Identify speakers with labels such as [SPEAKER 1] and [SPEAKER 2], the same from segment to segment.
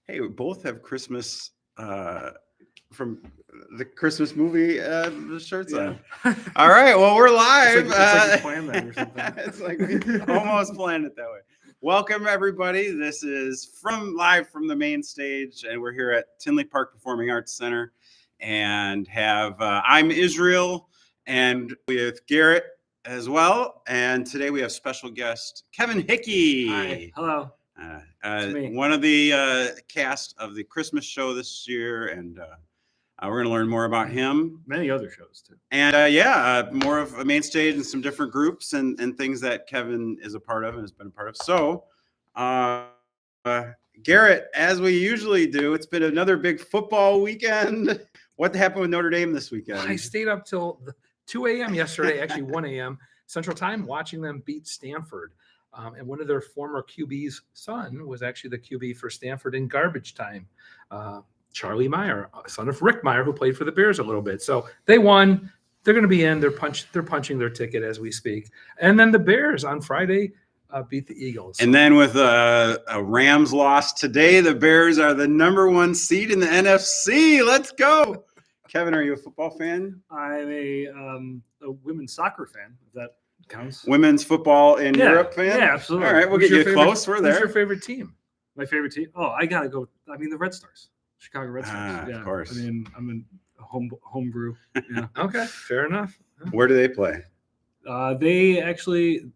[SPEAKER 1] Hey, we both have Christmas from the Christmas movie shirts on. All right, well, we're live.
[SPEAKER 2] It's like we planned that or something.
[SPEAKER 1] It's like we almost planned it that way. Welcome, everybody. This is live from the main stage, and we're here at Tinley Park Performing Arts Center, and I'm Israel, and with Garrett as well. And today we have special guest Kevin Hickey.
[SPEAKER 2] Hi, hello. It's me.
[SPEAKER 1] One of the cast of the Christmas show this year, and we're going to learn more about him.
[SPEAKER 2] Many other shows too.
[SPEAKER 1] And more of a main stage and some different groups and things that Kevin is a part of and has been a part of. So, Garrett, as we usually do, it's been another big football weekend. What happened with Notre Dame this weekend?
[SPEAKER 3] I stayed up till 2 a.m. yesterday, actually 1 a.m. Central Time, watching them beat Stanford. And one of their former QB's son was actually the QB for Stanford in garbage time. Charlie Meyer, son of Rick Meyer, who played for the Bears a little bit. So they won. They're going to be in. They're punching their ticket as we speak. And then the Bears on Friday beat the Eagles.
[SPEAKER 1] And then with a Rams loss today, the Bears are the number 1 seed in the NFC. Let's go. Kevin, are you a football fan?
[SPEAKER 2] I'm a women's soccer fan, if that counts.
[SPEAKER 1] Women's football in Europe fan?
[SPEAKER 2] Yeah, absolutely.
[SPEAKER 1] All right, we'll get you close. We're there.
[SPEAKER 3] Who's your favorite team?
[SPEAKER 2] My favorite team? Oh, I got to go. I mean, the Red Stars. Chicago Red Stars.
[SPEAKER 1] Of course.
[SPEAKER 2] I mean, I'm a homebrew. Yeah.
[SPEAKER 3] Okay, fair enough.
[SPEAKER 1] Where do they play?
[SPEAKER 2] They actually,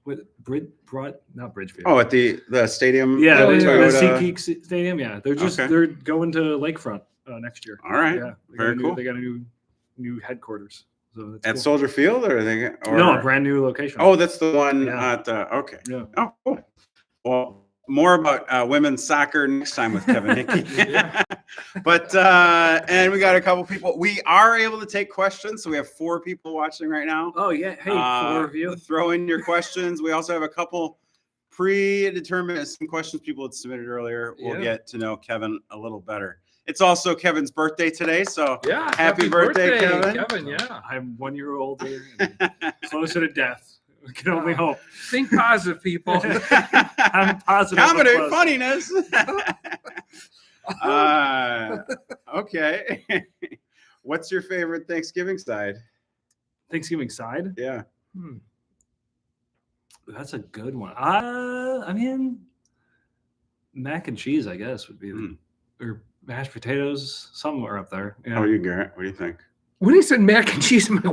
[SPEAKER 2] not Bridgefield.
[SPEAKER 1] Oh, at the stadium?
[SPEAKER 2] Yeah, the
[SPEAKER 1] Toyota.
[SPEAKER 2] SeatGeek Stadium. Yeah, they're going to Lakefront next year.
[SPEAKER 1] All right.
[SPEAKER 2] Yeah,
[SPEAKER 1] Very cool.
[SPEAKER 2] They got a new headquarters. So that's
[SPEAKER 1] At
[SPEAKER 2] cool.
[SPEAKER 1] Soldier Field, or
[SPEAKER 2] No, a brand new location.
[SPEAKER 1] Oh, that's the one
[SPEAKER 2] Yeah.
[SPEAKER 1] at okay.
[SPEAKER 2] Yeah.
[SPEAKER 1] Oh, cool. Well, more about women's soccer next time with Kevin Hickey.
[SPEAKER 3] Yeah.
[SPEAKER 1] But and we got a couple people. We are able to take questions, so we have 4 people watching right now.
[SPEAKER 2] Oh yeah, hey, 4 of you.
[SPEAKER 1] Throw in your questions. We also have a couple predetermined some questions people had submitted earlier. We'll get to know Kevin a little better. It's also Kevin's birthday today, so
[SPEAKER 3] Yeah,
[SPEAKER 1] happy birthday, Kevin.
[SPEAKER 3] Yeah.
[SPEAKER 2] I'm 1 year older, and closer to death. We can only hope.
[SPEAKER 3] Think positive, people.
[SPEAKER 2] I'm positive.
[SPEAKER 1] Comedy,
[SPEAKER 2] but close.
[SPEAKER 1] funniness. Okay. What's your favorite Thanksgiving side?
[SPEAKER 2] Thanksgiving side?
[SPEAKER 1] Yeah.
[SPEAKER 2] That's a good one. I mean, mac and cheese, I guess, would be or mashed potatoes, somewhere up there. Yeah.
[SPEAKER 1] How are you, Garrett? What do you think?
[SPEAKER 3] When he said mac and cheese, I'm like,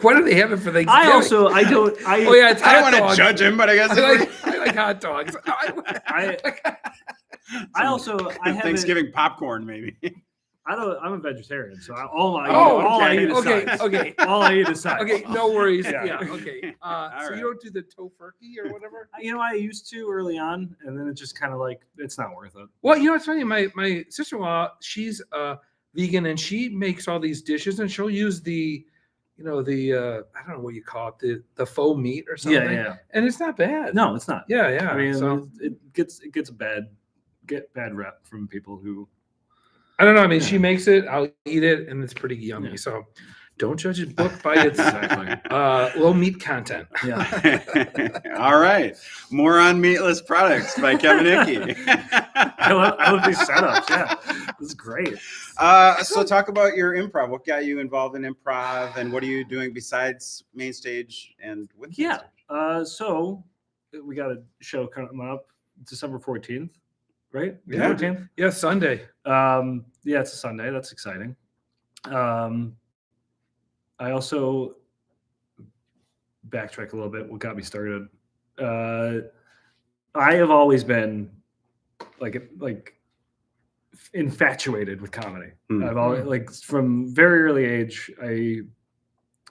[SPEAKER 3] what are they having for Thanksgiving?
[SPEAKER 2] I it's
[SPEAKER 3] oh yeah, it's
[SPEAKER 1] I don't
[SPEAKER 3] hot
[SPEAKER 1] want
[SPEAKER 3] dogs.
[SPEAKER 1] to judge him, but I guess
[SPEAKER 3] I like hot dogs.
[SPEAKER 2] I have
[SPEAKER 1] Thanksgiving popcorn, maybe.
[SPEAKER 2] I'm a vegetarian, so all I eat is sides.
[SPEAKER 3] Okay.
[SPEAKER 2] All I eat is sides.
[SPEAKER 3] Okay, no worries.
[SPEAKER 2] Yeah.
[SPEAKER 3] Yeah, okay. So
[SPEAKER 1] right.
[SPEAKER 3] you don't do the tofurkey or whatever?
[SPEAKER 2] I used to early on, and then it just kind of like it's not worth it.
[SPEAKER 3] Well, it's funny. My sister-in-law, she's vegan, and she makes all these dishes, and she'll use the I don't know what you call it, the faux meat or something.
[SPEAKER 2] Yeah.
[SPEAKER 3] And it's not bad.
[SPEAKER 2] No, it's not.
[SPEAKER 3] Yeah.
[SPEAKER 2] I mean,
[SPEAKER 3] so,
[SPEAKER 2] it gets a bad rep from people who.
[SPEAKER 3] I don't know. I mean, she makes it. I'll eat it, and it's pretty yummy.
[SPEAKER 2] Yeah.
[SPEAKER 3] So, don't judge a book by its low meat content.
[SPEAKER 2] Yeah.
[SPEAKER 1] All right. More on meatless products by Kevin Hickey.
[SPEAKER 2] I love these setups. Yeah, this is great.
[SPEAKER 1] So talk about your improv. What got you involved in improv, and what are you doing besides main stage and with?
[SPEAKER 2] Yeah. So we got a show coming up December 14th, right?
[SPEAKER 3] Yeah.
[SPEAKER 2] 14th?
[SPEAKER 3] Yeah, Sunday.
[SPEAKER 2] Yeah, it's a Sunday. That's exciting. I also backtrack a little bit. What got me started? I have always been like infatuated with comedy. I've always from very early age. I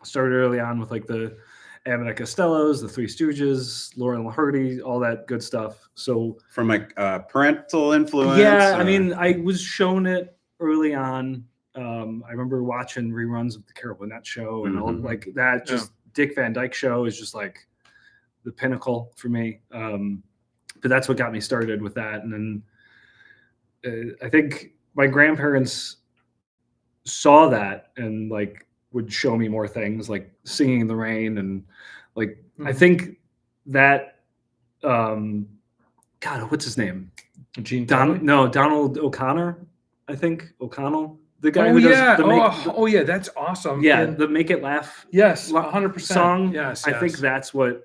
[SPEAKER 2] started early on with the Abbott and Costellos, the Three Stooges, Laurel and Hardy, all that good stuff. So
[SPEAKER 1] from parental influence.
[SPEAKER 2] Yeah, I mean, I was shown it early on. I remember watching reruns of the Carol Burnett show and all like that. Just Dick Van Dyke Show is just like the pinnacle for me. But that's what got me started with that. And then I think my grandparents saw that and would show me more things like Singing in the Rain. And I think that God, what's his name?
[SPEAKER 3] Gene Kelly?
[SPEAKER 2] Donald O'Connor, I think. O'Connell. The guy
[SPEAKER 3] Oh
[SPEAKER 2] who does
[SPEAKER 3] yeah.
[SPEAKER 2] the
[SPEAKER 3] Yeah, that's awesome.
[SPEAKER 2] yeah,
[SPEAKER 3] And
[SPEAKER 2] the Make It Laugh
[SPEAKER 3] yes, 100%
[SPEAKER 2] song.
[SPEAKER 3] Yes,
[SPEAKER 2] I think
[SPEAKER 3] yes.
[SPEAKER 2] that's what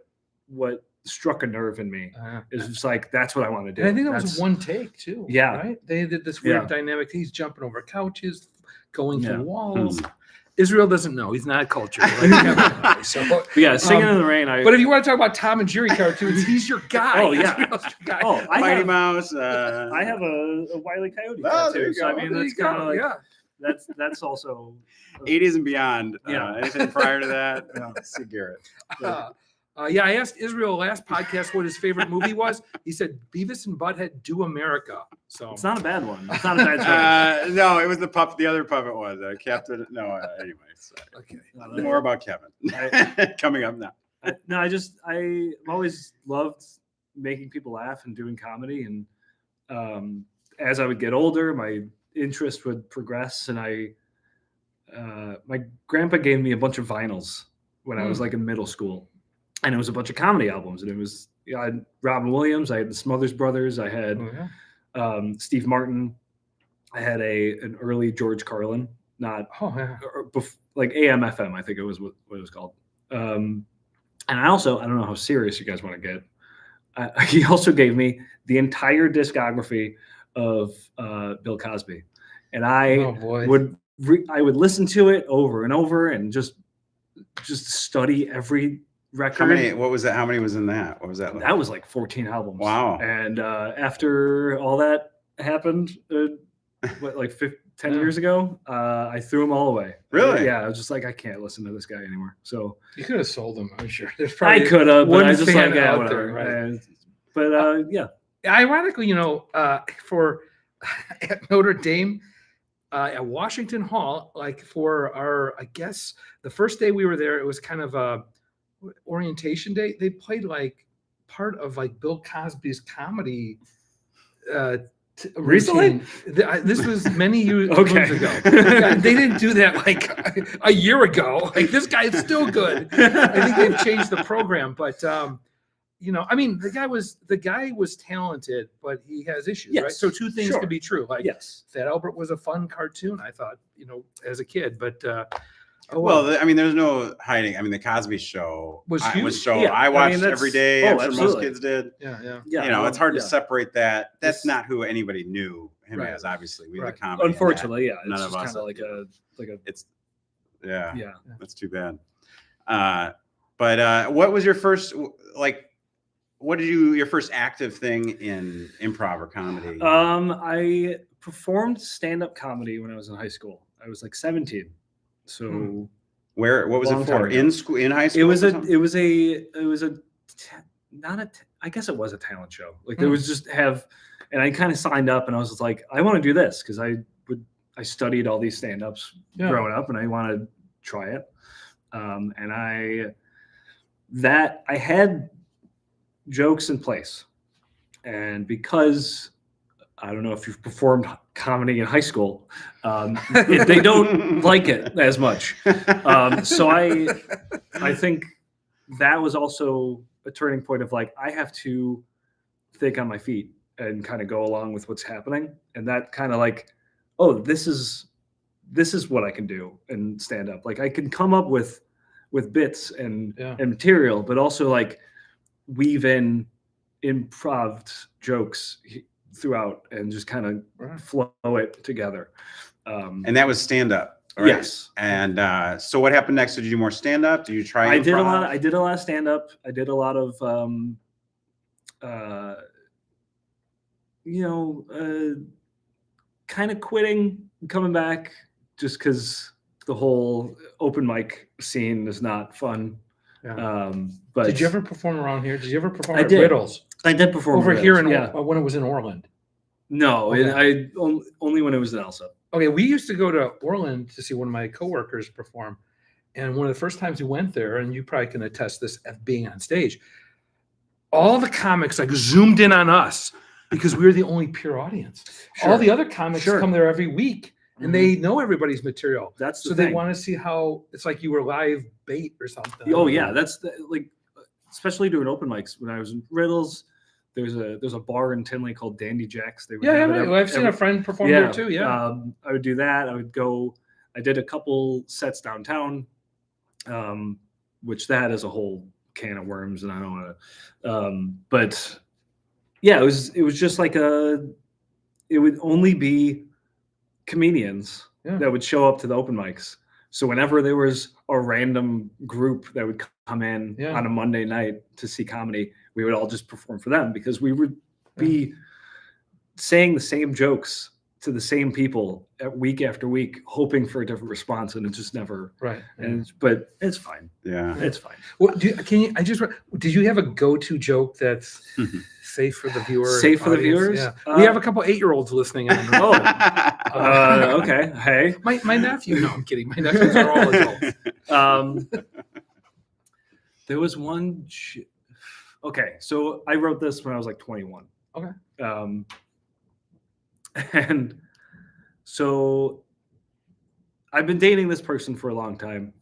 [SPEAKER 2] struck a nerve in me. It's just like, that's what I want to do.
[SPEAKER 3] And I think that was one take too.
[SPEAKER 2] Yeah.
[SPEAKER 3] Right? They did this weird
[SPEAKER 2] Yeah.
[SPEAKER 3] dynamic. He's jumping over couches, going
[SPEAKER 2] Yeah.
[SPEAKER 3] through walls. Israel doesn't know. He's not cultured. So,
[SPEAKER 2] But yeah, Singing in the Rain.
[SPEAKER 3] but if you want to talk about Tom and Jerry cartoons, he's your guy.
[SPEAKER 2] Oh, yeah.
[SPEAKER 3] Israel's your guy.
[SPEAKER 2] Oh,
[SPEAKER 1] Mighty Mouse.
[SPEAKER 2] I have a Wile E. Coyote
[SPEAKER 1] Oh, there
[SPEAKER 2] tattoo.
[SPEAKER 1] you
[SPEAKER 2] So I
[SPEAKER 1] go.
[SPEAKER 2] mean,
[SPEAKER 3] There
[SPEAKER 2] that's
[SPEAKER 3] you go.
[SPEAKER 2] kind of like
[SPEAKER 3] Yeah.
[SPEAKER 2] that's also
[SPEAKER 1] 80s and beyond.
[SPEAKER 2] Yeah.
[SPEAKER 1] Anything prior to that?
[SPEAKER 2] Yeah.
[SPEAKER 1] See Garrett.
[SPEAKER 3] Yeah, I asked Israel last podcast what his favorite movie was. He said Beavis and Butthead Do America. So
[SPEAKER 2] it's not a bad one. It's not a bad choice.
[SPEAKER 1] No, it was the puppet. The other puppet was Captain. No, anyway. Sorry.
[SPEAKER 3] okay.
[SPEAKER 1] More about Kevin coming up now.
[SPEAKER 2] I've always loved making people laugh and doing comedy. And as I would get older, my interest would progress. And my grandpa gave me a bunch of vinyls when I was like in middle school. And it was a bunch of comedy albums. And it was, I had Robin Williams, I had the Smothers Brothers, I had Steve Martin, I had an early George Carlin, not like AM FM, I think it was what it was called. And I don't know how serious you guys want to get. He also gave me the entire discography of Bill Cosby, and I would listen to it over and over and just study every record.
[SPEAKER 1] How many? What was that? How many was in that? What was that?
[SPEAKER 2] That was like 14 albums.
[SPEAKER 1] Wow.
[SPEAKER 2] And after all that happened, 10 years ago, I threw them all away.
[SPEAKER 1] Really?
[SPEAKER 2] Yeah. I was just like, I can't listen to this guy anymore. So
[SPEAKER 3] You could have sold them, I'm sure. There's
[SPEAKER 2] I
[SPEAKER 3] probably
[SPEAKER 2] could have, but
[SPEAKER 3] one
[SPEAKER 2] I was just
[SPEAKER 3] fan
[SPEAKER 2] like, yeah,
[SPEAKER 3] out
[SPEAKER 2] whatever.
[SPEAKER 3] there, right?
[SPEAKER 2] But yeah.
[SPEAKER 3] Ironically, for at Notre Dame, at Washington Hall, like for our, I guess the first day we were there, it was kind of a orientation day. They played like part of like Bill Cosby's comedy.
[SPEAKER 2] Recently?
[SPEAKER 3] This was many years
[SPEAKER 2] Okay.
[SPEAKER 3] ago. They didn't do that like a year ago. Like this guy is still good. I think they've changed the program, but I mean, the guy was talented, but he has issues,
[SPEAKER 2] Yes,
[SPEAKER 3] right? So two things
[SPEAKER 2] sure.
[SPEAKER 3] could be true. Like
[SPEAKER 2] Yes.
[SPEAKER 3] Fat Albert was a fun cartoon, I thought, as a kid, but
[SPEAKER 1] Well, I mean, there's no hiding. I mean, the Cosby Show
[SPEAKER 3] Was huge.
[SPEAKER 1] show
[SPEAKER 2] Yeah,
[SPEAKER 1] I
[SPEAKER 2] I
[SPEAKER 1] watched
[SPEAKER 2] mean,
[SPEAKER 1] every day.
[SPEAKER 2] oh,
[SPEAKER 1] I'm sure most
[SPEAKER 2] absolutely.
[SPEAKER 1] kids did.
[SPEAKER 3] yeah.
[SPEAKER 1] It's hard to
[SPEAKER 2] yeah.
[SPEAKER 1] separate that. That's
[SPEAKER 2] It's-
[SPEAKER 1] not who anybody knew him
[SPEAKER 3] Right.
[SPEAKER 1] as. Obviously, we
[SPEAKER 3] Right.
[SPEAKER 1] the comedy. and
[SPEAKER 2] Unfortunately, yeah.
[SPEAKER 1] None
[SPEAKER 2] It's
[SPEAKER 1] of
[SPEAKER 2] just
[SPEAKER 1] us
[SPEAKER 2] kind of like a
[SPEAKER 1] It's yeah.
[SPEAKER 2] yeah.
[SPEAKER 1] That's too bad. But what was your first What did your first active thing in improv or comedy?
[SPEAKER 2] I performed stand-up comedy when I was in high school. I was like 17. So
[SPEAKER 1] What was
[SPEAKER 2] long
[SPEAKER 1] it
[SPEAKER 2] time
[SPEAKER 1] for?
[SPEAKER 2] ago.
[SPEAKER 1] In school, in high school?
[SPEAKER 2] it was
[SPEAKER 1] or
[SPEAKER 2] a
[SPEAKER 1] something?
[SPEAKER 2] it was a not a I guess it was a talent show. Like there was just and I kind of signed up and I was just like, I want to do this because I studied all these stand-ups growing up and I want to try it. And I had jokes in place, and because I don't know if you've performed comedy in high school, they don't like it as much. So I think that was also a turning point of like, I have to think on my feet and kind of go along with what's happening. And that kind of like, oh, this is what I can do and stand up. Like I can come up with bits and material, but also like weave in improv jokes throughout and just kind of flow it together.
[SPEAKER 1] And that was stand up. Right?
[SPEAKER 2] Yes.
[SPEAKER 1] And so what happened next? Did you do more stand up? Did you try?
[SPEAKER 2] I did a
[SPEAKER 1] improv?
[SPEAKER 2] lot of stand up. I did a lot of kind of quitting, coming back just because the whole open mic scene is not fun.
[SPEAKER 3] Yeah.
[SPEAKER 2] But
[SPEAKER 3] Did you ever perform around here? Did you ever perform
[SPEAKER 2] I
[SPEAKER 3] at
[SPEAKER 2] did.
[SPEAKER 3] Riddles?
[SPEAKER 2] I did perform
[SPEAKER 3] Over
[SPEAKER 2] with
[SPEAKER 3] here
[SPEAKER 2] those,
[SPEAKER 3] when it was in Orland.
[SPEAKER 2] No,
[SPEAKER 3] Okay.
[SPEAKER 2] only when it was in Elsa.
[SPEAKER 3] Okay, we used to go to Orland to see one of my coworkers perform. And one of the first times we went there, and you probably can attest this of being on stage, all the comics like zoomed in on us because we were the only pure audience.
[SPEAKER 2] Sure.
[SPEAKER 3] All the other comics
[SPEAKER 2] Sure.
[SPEAKER 3] come there every week and they know everybody's material.
[SPEAKER 2] That's the
[SPEAKER 3] So
[SPEAKER 2] thing.
[SPEAKER 3] they want to see how it's like you were live bait or something.
[SPEAKER 2] Oh yeah, that's like, especially doing open mics when I was in Riddles. there's a bar in Tinley called Dandy Jack's. They would
[SPEAKER 3] Yeah,
[SPEAKER 2] have
[SPEAKER 3] yeah,
[SPEAKER 2] it
[SPEAKER 3] I've seen a friend perform there too. Yeah.
[SPEAKER 2] I would do that. I did a couple sets downtown, which that is a whole can of worms, and I don't want to. But yeah, it was just like it would only be comedians that would show up to the open mics. So whenever there was a random group that would come in on a Monday night to see comedy, we would all just perform for them because we would be saying the same jokes to the same people week after week, hoping for a different response, and it just never.
[SPEAKER 3] Right.
[SPEAKER 2] But it's fine.
[SPEAKER 1] Yeah,
[SPEAKER 2] it's fine.
[SPEAKER 3] Well, did you have a go-to joke that's safe for the viewer?
[SPEAKER 2] Safe for the viewers?
[SPEAKER 3] Yeah. We have a couple 8-year-olds listening.
[SPEAKER 2] Okay. Hey,
[SPEAKER 3] my nephew. No, I'm kidding. My nephews are all adults.
[SPEAKER 2] There was one. Okay, so I wrote this when I was like 21.
[SPEAKER 3] Okay.
[SPEAKER 2] And so I've been dating this person for a long time.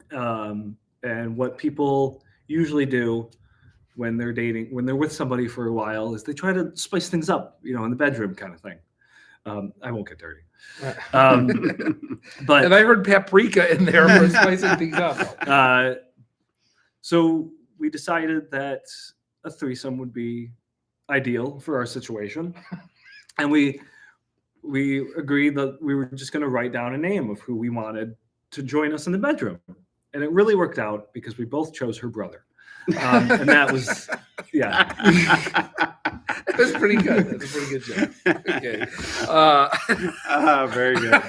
[SPEAKER 2] And what people usually do when they're dating, when they're with somebody for a while, is they try to spice things up, in the bedroom kind of thing. I won't get dirty. But
[SPEAKER 3] and I heard paprika in there for spicing things up.
[SPEAKER 2] So we decided that a threesome would be ideal for our situation. And we agreed that we were just going to write down a name of who we wanted to join us in the bedroom. And it really worked out because we both chose her brother. And that was, yeah.
[SPEAKER 3] That was pretty good. That's a pretty good joke. Okay.
[SPEAKER 1] Very good.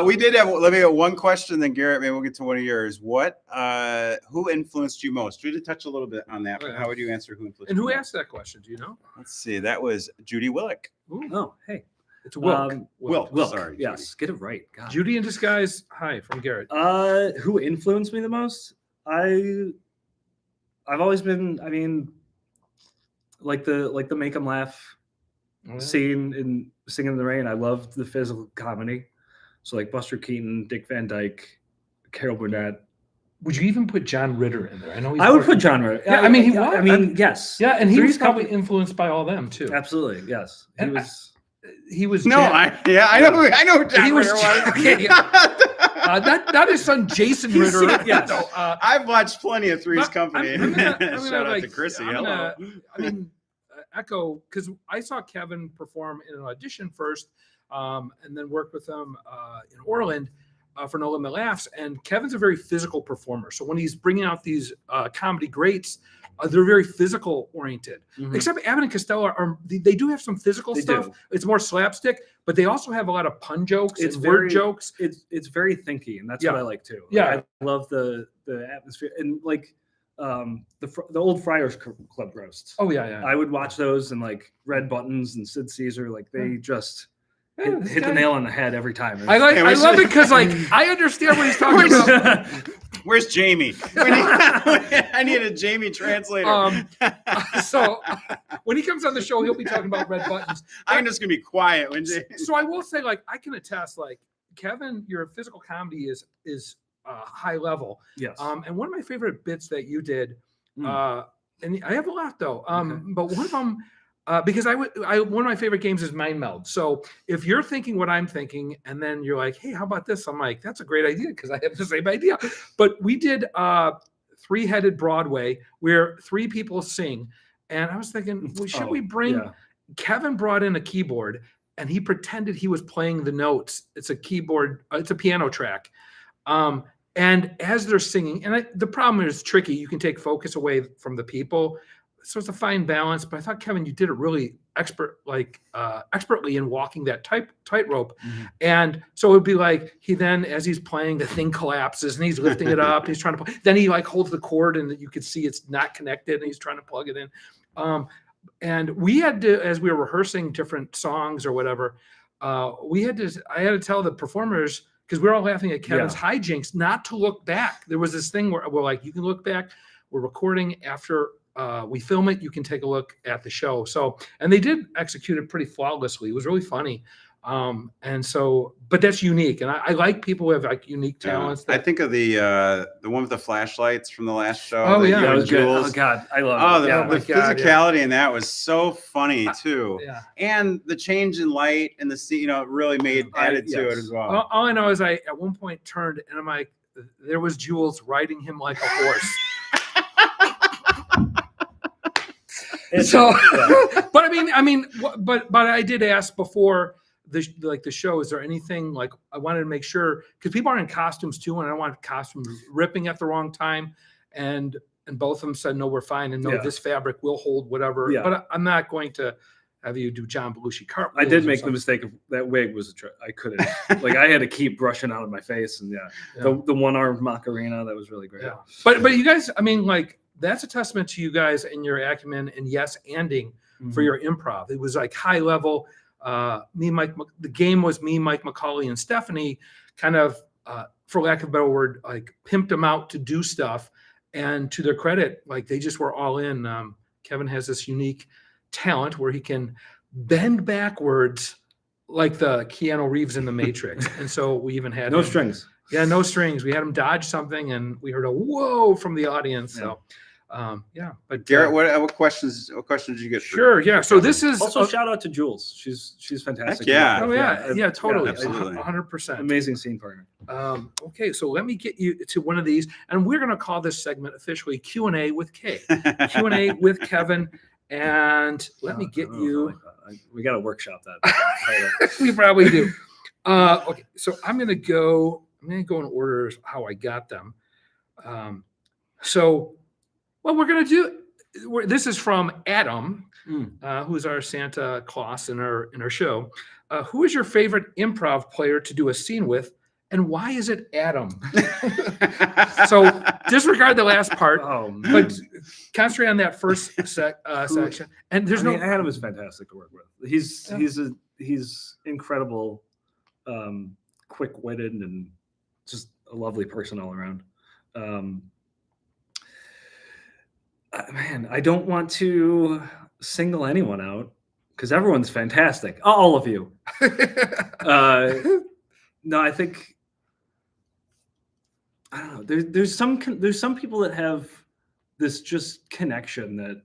[SPEAKER 1] We did have, let me get one question, then Garrett, maybe we'll get to one of yours. Who influenced you most? We did touch a little bit on that, but how would you answer who influenced you?
[SPEAKER 3] And who
[SPEAKER 1] most?
[SPEAKER 3] asked that question? Do you know?
[SPEAKER 1] Let's see. That was Judy Willick.
[SPEAKER 2] Ooh. Oh, hey.
[SPEAKER 3] It's Wilk.
[SPEAKER 1] Wilk. Sorry.
[SPEAKER 2] Yes. Get it right. God.
[SPEAKER 3] Judy in Disguise. Hi, from Garrett.
[SPEAKER 2] Who influenced me the most? I've always been, like the make 'em laugh scene in Singing in the Rain. I loved the physical comedy. So like Buster Keaton, Dick Van Dyke, Carol Burnett.
[SPEAKER 3] Would you even put John Ritter in there? I know.
[SPEAKER 2] I would put John Ritter.
[SPEAKER 3] Yeah, he was.
[SPEAKER 2] Yes.
[SPEAKER 3] Yeah, and he was probably influenced by all them too.
[SPEAKER 2] Absolutely. Yes.
[SPEAKER 3] He was.
[SPEAKER 1] No, I know who John Ritter was.
[SPEAKER 3] Okay, not his son Jason Ritter.
[SPEAKER 2] Yes.
[SPEAKER 3] No,
[SPEAKER 1] I've watched plenty of Three's Company.
[SPEAKER 3] I'm gonna
[SPEAKER 1] Shout out to Chrissy. Hello.
[SPEAKER 3] Echo, because I saw Kevin perform in an audition first, and then worked with him in Orland for No Limit Laughs. And Kevin's a very physical performer. So when he's bringing out these comedy greats, they're very physical oriented. Mm-hmm. Except Abbott and Costello they do have some physical stuff. It's more slapstick, but they also have a lot of pun jokes and word jokes.
[SPEAKER 2] It's very thinky, and that's what I like too. I love the atmosphere and like the old Friars Club roasts.
[SPEAKER 3] Oh yeah.
[SPEAKER 2] I would watch those and like Red Buttons and Sid Caesar. Like they just hit the nail on the head every time. I
[SPEAKER 3] love it because like I understand what he's talking about.
[SPEAKER 1] Where's Jamie? I need a Jamie translator.
[SPEAKER 3] So when he comes on the show, he'll be talking about Red Buttons.
[SPEAKER 1] I'm just gonna be quiet when.
[SPEAKER 3] So I will say, like, I can attest, like, Kevin, your physical comedy is high level.
[SPEAKER 2] Yes.
[SPEAKER 3] And one of my favorite bits that you did, and I have a lot though. But one of them. Because one of my favorite games is Mind Meld. So if you're thinking what I'm thinking, and then you're like, hey, how about this? I'm like, that's a great idea because I have the same idea. But we did Three-Headed Broadway where 3 people sing. And I was thinking, well, should we bring Kevin brought in a keyboard and he pretended he was playing the notes. It's a keyboard, it's a piano track. And as they're singing, and the problem is tricky. You can take focus away from the people. So it's a fine balance, but I thought, Kevin, you did it really expertly in walking that tightrope. Mm-hmm. And so it would be like he then, as he's playing, the thing collapses and he's lifting it up. And he's trying to play. Then he like holds the cord and you can see it's not connected and he's trying to plug it in. And we had to, as we were rehearsing different songs or whatever, I had to tell the performers, because we're all laughing at Kevin's hijinks, not to look back. There was this thing where we're like, you can look back. We're recording after we film it. You can take a look at the show. So, and they did execute it pretty flawlessly. It was really funny. And so, but that's unique, and I like people who have like unique talents.
[SPEAKER 1] I think of the one with the flashlights from the last show.
[SPEAKER 3] Oh, yeah.
[SPEAKER 2] That was good.
[SPEAKER 1] Jules.
[SPEAKER 2] Oh God, I love
[SPEAKER 1] Oh,
[SPEAKER 2] it.
[SPEAKER 1] the,
[SPEAKER 2] Yeah.
[SPEAKER 1] the physicality in that was so funny too.
[SPEAKER 3] Yeah.
[SPEAKER 1] And the change in light and the scene, it really added to it as well.
[SPEAKER 3] All I know is I at one point turned and I'm like, there was Jules riding him like a horse. So, but but I did ask before the show, is there anything like I wanted to make sure, because people are in costumes too, and I don't want costumes ripping at the wrong time, and both of them said no, we're fine, and no, this fabric will hold whatever.
[SPEAKER 2] Yeah.
[SPEAKER 3] But I'm not going to have you do John Belushi cartwheels.
[SPEAKER 2] I did make the mistake of that wig was I couldn't like I had to keep brushing out of my face, and the one-armed Macarena, that was really great.
[SPEAKER 3] Yeah. But you guys, I mean, like that's a testament to you guys and your acumen and yes-anding for your improv. It was like high level. The game was me, Mike McCauley, and Stephanie kind of, for lack of a better word, like pimped them out to do stuff. And to their credit, like they just were all in. Kevin has this unique talent where he can bend backwards like the Keanu Reeves in The Matrix. And so we even had
[SPEAKER 2] no strings.
[SPEAKER 3] Yeah, no strings. We had him dodge something, and we heard a whoa from the audience. So, But
[SPEAKER 1] Garrett, what questions did you get?
[SPEAKER 3] Sure, yeah. So this is
[SPEAKER 2] also shout out to Jules. She's fantastic.
[SPEAKER 1] Yeah.
[SPEAKER 3] Oh yeah, totally,
[SPEAKER 1] absolutely.
[SPEAKER 3] 100%.
[SPEAKER 2] Amazing scene partner.
[SPEAKER 3] Okay, so let me get you to one of these, and we're going to call this segment officially Q&A with K. Q&A with Kevin, and let me get you.
[SPEAKER 2] We got to workshop that.
[SPEAKER 3] We probably do. Okay, so I'm going to go in order how I got them. So what we're going to do, this is from Adam, who's our Santa Claus in our show. Who is your favorite improv player to do a scene with, and why is it Adam? So disregard the last part, but concentrate on that first section. And
[SPEAKER 2] Adam is fantastic to work with. He's incredible, quick-witted, and just a lovely person all around. Man, I don't want to single anyone out because everyone's fantastic. All of you. No, I think I don't know. There's some people that have this just connection that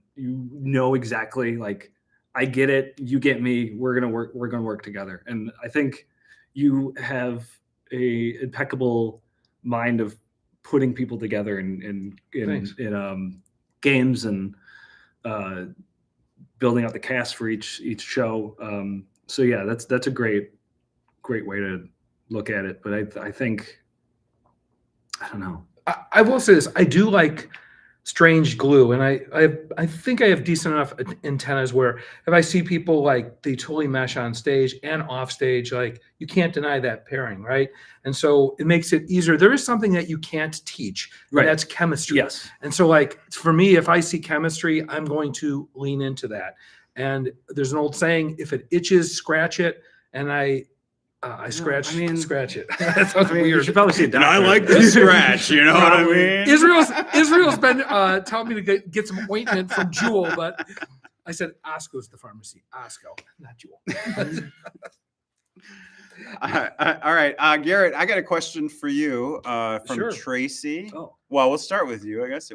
[SPEAKER 2] exactly, like, I get it, you get me, we're gonna work together. And I think you have a impeccable mind of putting people together in games and building out the cast for each show. So yeah, that's a great way to look at it. But I think I don't know.
[SPEAKER 3] I will say this: I do like strange glue, and I think I have decent enough antennas where if I see people like they totally mesh on stage and off stage, like you can't deny that pairing, right? And so it makes it easier. There is something that you can't teach, right? And that's chemistry.
[SPEAKER 2] Yes.
[SPEAKER 3] And so, like for me, if I see chemistry, I'm going to lean into that. And there's an old saying: if it itches, scratch it. And I scratch it. That sounds weird.
[SPEAKER 2] You should probably see a doctor.
[SPEAKER 1] And I like the scratch, you know what I mean?
[SPEAKER 3] Israel's been telling me to get some ointment from Jewel, but I said Osco's the pharmacy. Osco, not Jewel.
[SPEAKER 1] All right, Garrett, I got a question for you from Tracy.
[SPEAKER 2] Oh.
[SPEAKER 1] Well, we'll start with you, I guess.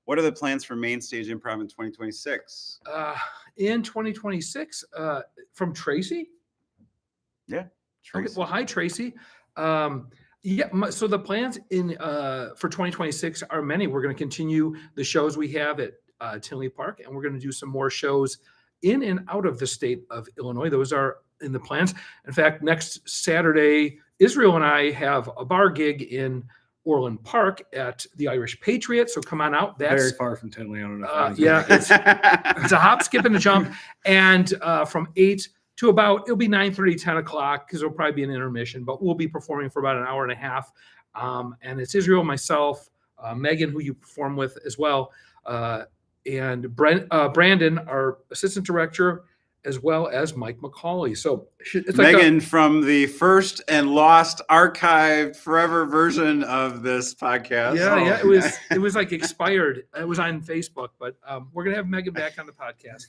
[SPEAKER 1] What are the plans for Main Stage Improv in 2026?
[SPEAKER 3] In 2026, from Tracy?
[SPEAKER 1] Yeah.
[SPEAKER 3] Okay, well, hi, Tracy. So the plans for 2026 are many. We're going to continue the shows we have at Tinley Park, and we're going to do some more shows in and out of the state of Illinois. Those are in the plans. In fact, next Saturday, Israel and I have a bar gig in Orland Park at the Irish Patriot. So come on out. That's
[SPEAKER 2] very far from Tinley. I don't know.
[SPEAKER 3] Yeah, it's a hop, skip, and a jump. And from 8 to it'll be 9:30, 10 o'clock, because there'll probably be an intermission, but we'll be performing for about an hour and a half. And it's Israel, myself, Megan, who you perform with as well, and Brandon, our assistant director, as well as Mike McCauley. So it's
[SPEAKER 1] Megan from the first and lost archived forever version of this podcast.
[SPEAKER 3] Yeah, it was like expired. It was on Facebook, but we're gonna have Megan back on the podcast.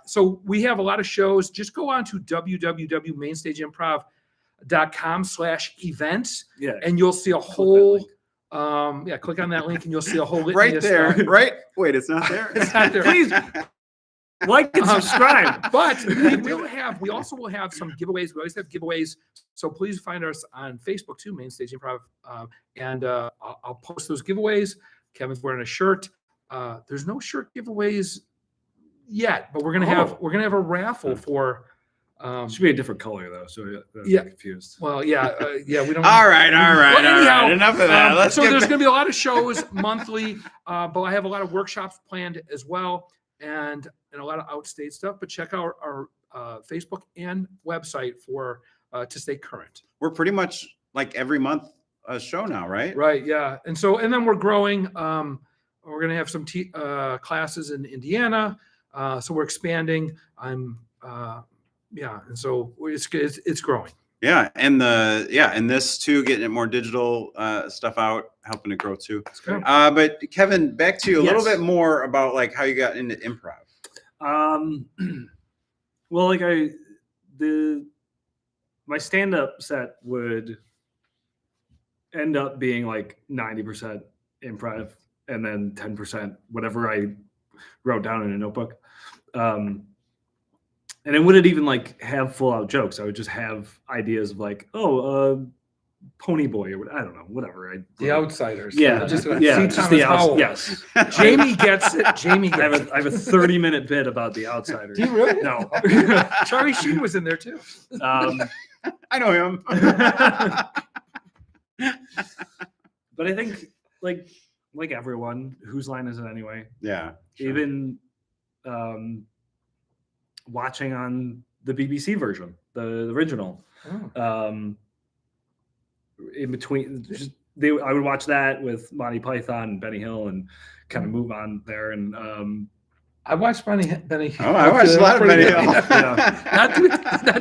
[SPEAKER 3] So we have a lot of shows. Just go on to www.mainstageimprov.com/events, and you'll see a whole. Click on that link and you'll see a whole litany
[SPEAKER 1] right
[SPEAKER 3] of
[SPEAKER 1] there.
[SPEAKER 3] stuff.
[SPEAKER 1] Right? Wait, it's not there.
[SPEAKER 3] It's not there.
[SPEAKER 2] Please like and subscribe.
[SPEAKER 3] But we also will have some giveaways. We always have giveaways. So please find us on Facebook too, Main Stage Improv. And I'll post those giveaways. Kevin's wearing a shirt. There's no shirt giveaways yet, but we're gonna have a raffle for.
[SPEAKER 2] Should be a different color though, so
[SPEAKER 3] yeah,
[SPEAKER 2] confused.
[SPEAKER 3] Well, we don't.
[SPEAKER 1] All right.
[SPEAKER 3] But anyhow,
[SPEAKER 1] Enough of that.
[SPEAKER 3] So there's going to be a lot of shows monthly, but I have a lot of workshops planned as well, and a lot of outstate stuff. But check out our Facebook and website for to stay current.
[SPEAKER 1] We're pretty much like every month a show now, right?
[SPEAKER 3] Right. Yeah. And then we're growing. We're going to have some classes in Indiana, so we're expanding. And so it's growing.
[SPEAKER 1] Yeah, and this too, getting it more digital stuff out, helping it grow too. But Kevin, back to you a little bit more about like how you got into improv.
[SPEAKER 2] Well, like my stand-up set would end up being like 90% improv and then 10% whatever I wrote down in a notebook. And it wouldn't even like have full out jokes. I would just have ideas of like, Pony Boy or I don't know, whatever.
[SPEAKER 3] The Outsiders.
[SPEAKER 2] Yeah,
[SPEAKER 3] just
[SPEAKER 2] the Outsiders. Yes,
[SPEAKER 3] Jamie gets it.
[SPEAKER 2] I have a 30-minute bit about the Outsiders.
[SPEAKER 3] Do you really?
[SPEAKER 2] No.
[SPEAKER 3] Charlie Sheen was in there too.
[SPEAKER 1] I know him.
[SPEAKER 2] But I think like everyone, whose line is it anyway?
[SPEAKER 1] Yeah. Sure.
[SPEAKER 2] Even watching on the BBC version, the original. In between, I would watch that with Monty Python and Benny Hill and kind of move on there. And
[SPEAKER 3] I watched Benny Hill.
[SPEAKER 1] Oh, I watched a lot of Benny Hill.
[SPEAKER 3] Not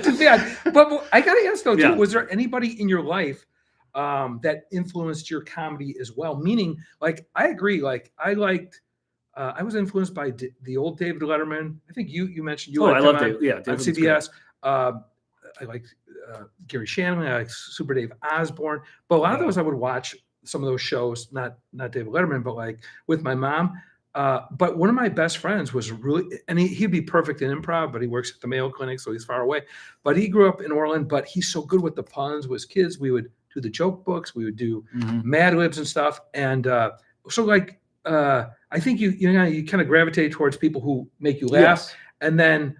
[SPEAKER 3] too bad. But I got to ask though, too, was there anybody in your life that influenced your comedy as well? Meaning, like, I agree. Like, I was influenced by the old David Letterman. I think you mentioned you.
[SPEAKER 2] I love David. Yeah,
[SPEAKER 3] on CBS. I like Gary Shannon. I like Super Dave Osborne. But a lot of those I would watch some of those shows. Not David Letterman, but like with my mom. But one of my best friends was really, and he'd be perfect in improv, but he works at the Mayo Clinic, so he's far away. But he grew up in Orland. But he's so good with the puns. With kids, we would do the joke books. We would do Mad Libs and stuff. And so like. I think you kind of gravitate towards people who make you laugh, and then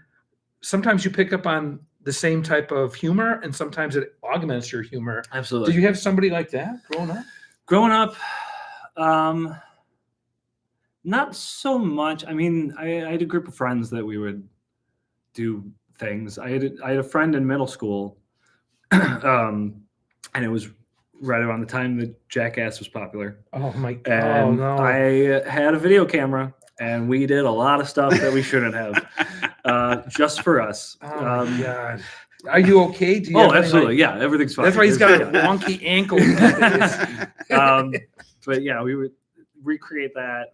[SPEAKER 3] sometimes you pick up on the same type of humor, and sometimes it augments your humor.
[SPEAKER 2] Absolutely.
[SPEAKER 3] Did you have somebody like that growing up?
[SPEAKER 2] Growing up, not so much. I mean, I had a group of friends that we would do things. I had a friend in middle school, and it was right around the time that Jackass was popular.
[SPEAKER 3] Oh my God!
[SPEAKER 2] And
[SPEAKER 3] no.
[SPEAKER 2] I had a video camera, and we did a lot of stuff that we shouldn't have, just for us.
[SPEAKER 3] Oh my God! Are you okay? Do you
[SPEAKER 2] absolutely, yeah, everything's fine.
[SPEAKER 3] That's why he's got a wonky ankle.
[SPEAKER 2] But yeah, we would recreate that,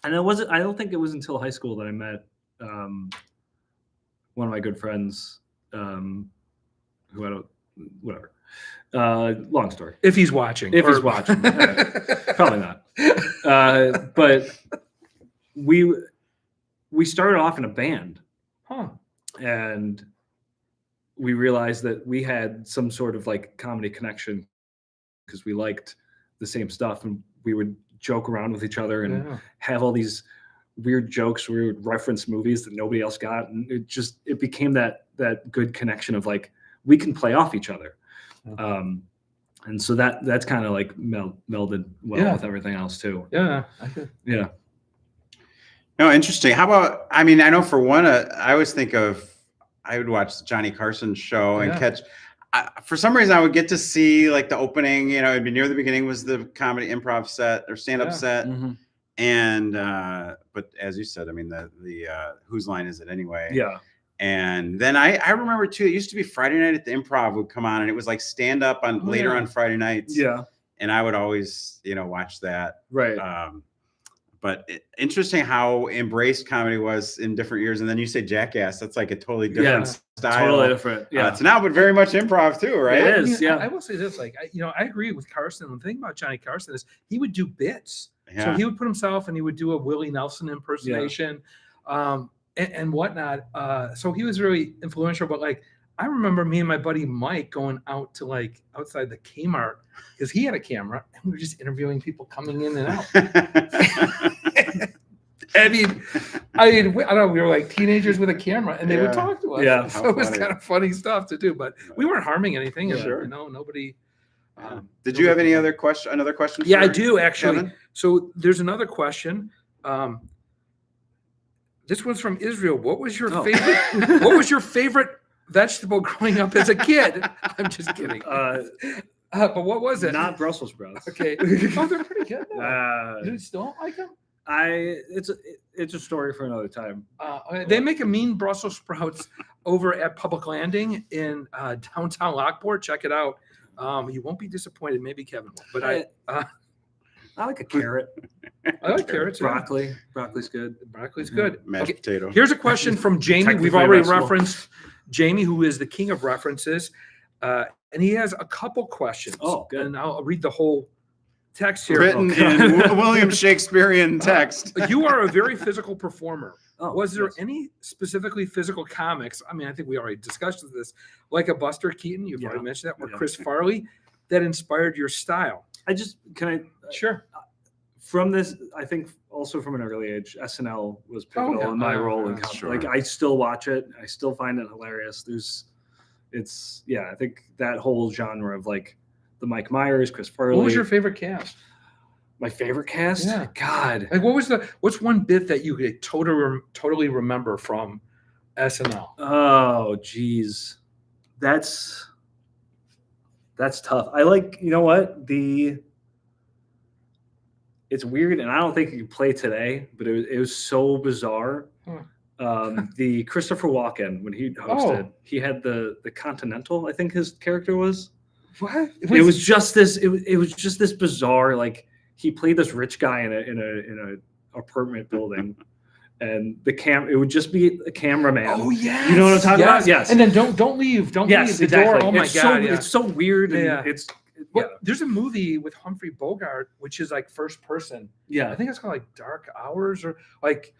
[SPEAKER 2] and it wasn't. I don't think it was until high school that I met one of my good friends, who I don't, whatever. Long story.
[SPEAKER 3] If he's watching.
[SPEAKER 2] He's watching. Probably not. But we started off in a band. And we realized that we had some sort of like comedy connection because we liked the same stuff, and we would joke around with each other and have all these weird jokes where we would reference movies that nobody else got. And it became that good connection of like, we can play off each other. And so that's kind of like melded well with everything else too.
[SPEAKER 3] Yeah.
[SPEAKER 2] Yeah.
[SPEAKER 1] No, interesting. How about, I mean, I know for one, I always think of, I would watch the Johnny Carson show and catch, for some reason I would get to see like the opening, it'd be near the beginning was the comedy improv set or stand-up set.
[SPEAKER 2] Mm-hmm.
[SPEAKER 1] And, but as you said, I mean, the whose line is it anyway?
[SPEAKER 2] Yeah.
[SPEAKER 1] And then I remember too, it used to be Friday night at the Improv would come on, and it was like stand up on later on Friday nights.
[SPEAKER 2] Yeah.
[SPEAKER 1] And I would always, watch that.
[SPEAKER 2] Right.
[SPEAKER 1] But interesting how embraced comedy was in different years. And then you say Jackass, that's like a totally different style.
[SPEAKER 2] Totally different. Yeah.
[SPEAKER 1] To now, but very much improv too, right?
[SPEAKER 2] It is.
[SPEAKER 3] I will say this, like, I agree with Carson. The thing about Johnny Carson is he would do bits.
[SPEAKER 1] Yeah.
[SPEAKER 3] So he would put himself and he would do a Willie Nelson impersonation and whatnot. So he was very influential. But like, I remember me and my buddy Mike going out to like outside the Kmart because he had a camera and we were just interviewing people coming in and out. I mean, I don't know. We were like teenagers with a camera, and they would talk to us.
[SPEAKER 2] Yeah,
[SPEAKER 3] so it was kind of funny stuff to do, but we weren't harming anything. And,
[SPEAKER 1] Sure.
[SPEAKER 3] Nobody.
[SPEAKER 1] Did you have any other question? Another question?
[SPEAKER 3] Yeah, I
[SPEAKER 1] for
[SPEAKER 3] do actually.
[SPEAKER 1] Kevin?
[SPEAKER 3] So there's another question. This one's from Israel. What was your favorite? What was your favorite vegetable growing up as a kid? I'm just kidding. But what was it?
[SPEAKER 2] Not Brussels sprouts.
[SPEAKER 3] Okay. Oh, they're pretty good. You still don't like them?
[SPEAKER 2] It's a story for another time.
[SPEAKER 3] They make a mean Brussels sprouts over at Public Landing in downtown Lockport. Check it out. You won't be disappointed. Maybe Kevin will. But
[SPEAKER 2] I like a carrot.
[SPEAKER 3] I like carrots.
[SPEAKER 2] Broccoli. Broccoli's good.
[SPEAKER 3] Broccoli's good.
[SPEAKER 1] Mashed potato.
[SPEAKER 3] Here's a question from Jamie. We've already referenced Jamie, who is the king of references. And he has a couple questions.
[SPEAKER 2] Oh, good.
[SPEAKER 3] And I'll read the whole text here.
[SPEAKER 1] Written in William Shakespearean text.
[SPEAKER 3] You are a very physical performer.
[SPEAKER 2] Oh,
[SPEAKER 3] Was there
[SPEAKER 2] yes.
[SPEAKER 3] any specifically physical comics? I mean, I think we already discussed this, like a Buster Keaton, you've already mentioned that, or Chris Farley, that inspired your style.
[SPEAKER 2] Sure. From this, I think also from an early age, SNL was pivotal in my role in comedy.
[SPEAKER 1] Sure.
[SPEAKER 2] Like I still watch it. I still find it hilarious. I think that whole genre of like the Mike Myers, Chris Farley.
[SPEAKER 3] What was your favorite cast?
[SPEAKER 2] My favorite cast?
[SPEAKER 3] Yeah.
[SPEAKER 2] God.
[SPEAKER 3] Like what's one bit that you could totally remember from SNL?
[SPEAKER 2] Oh, geez. That's tough. I like, you know what? It's weird, and I don't think it could play today, but it was so bizarre. The Christopher Walken, when he hosted, he had the Continental, I think his character was.
[SPEAKER 3] What?
[SPEAKER 2] It was just this. It was just this bizarre. Like he played this rich guy in a apartment building, and it would just be a cameraman.
[SPEAKER 3] Oh yeah,
[SPEAKER 2] you know what I'm talking about? Yes.
[SPEAKER 3] And then don't leave the
[SPEAKER 2] exactly.
[SPEAKER 3] door. Oh my
[SPEAKER 2] it's
[SPEAKER 3] god,
[SPEAKER 2] it's so weird. And
[SPEAKER 3] There's a movie with Humphrey Bogart which is like first person.
[SPEAKER 2] Yeah,
[SPEAKER 3] I think it's called like Dark Hours, or like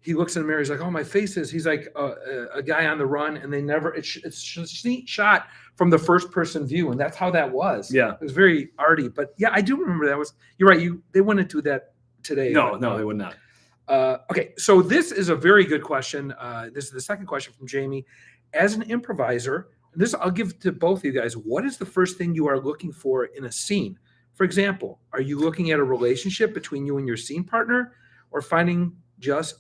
[SPEAKER 3] he looks in the mirror. He's like, "Oh, my face is." He's like a guy on the run, and they never. It's shot from the first person view, and that's how that was.
[SPEAKER 2] Yeah,
[SPEAKER 3] it was very arty. But yeah, I do remember that was. You're right. They wouldn't do that today.
[SPEAKER 2] No, they would not.
[SPEAKER 3] Okay, so this is a very good question. This is the second question from Jamie. As an improviser, this I'll give to both of you guys. What is the first thing you are looking for in a scene? For example, are you looking at a relationship between you and your scene partner, or finding just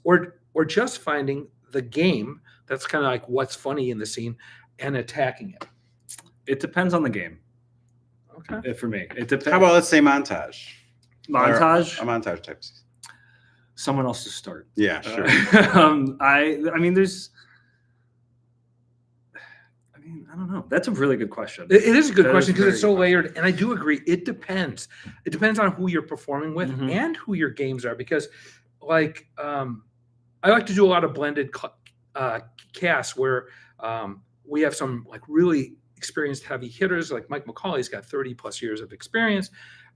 [SPEAKER 3] finding the game that's kind of like what's funny in the scene and attacking it?
[SPEAKER 2] It depends on the game.
[SPEAKER 3] Okay.
[SPEAKER 2] For me, it depends.
[SPEAKER 1] How about let's say montage?
[SPEAKER 2] Montage.
[SPEAKER 1] A montage type.
[SPEAKER 2] Someone else to start.
[SPEAKER 1] Yeah, sure.
[SPEAKER 2] I mean, I don't know. That's a really good question.
[SPEAKER 3] It is a good question because it's so layered, and I do agree. It depends. It depends on who you're performing with and who your games are. Because, like, I like to do a lot of blended casts where we have some like really experienced heavy hitters, like Mike McCauley's got 30 plus years of experience,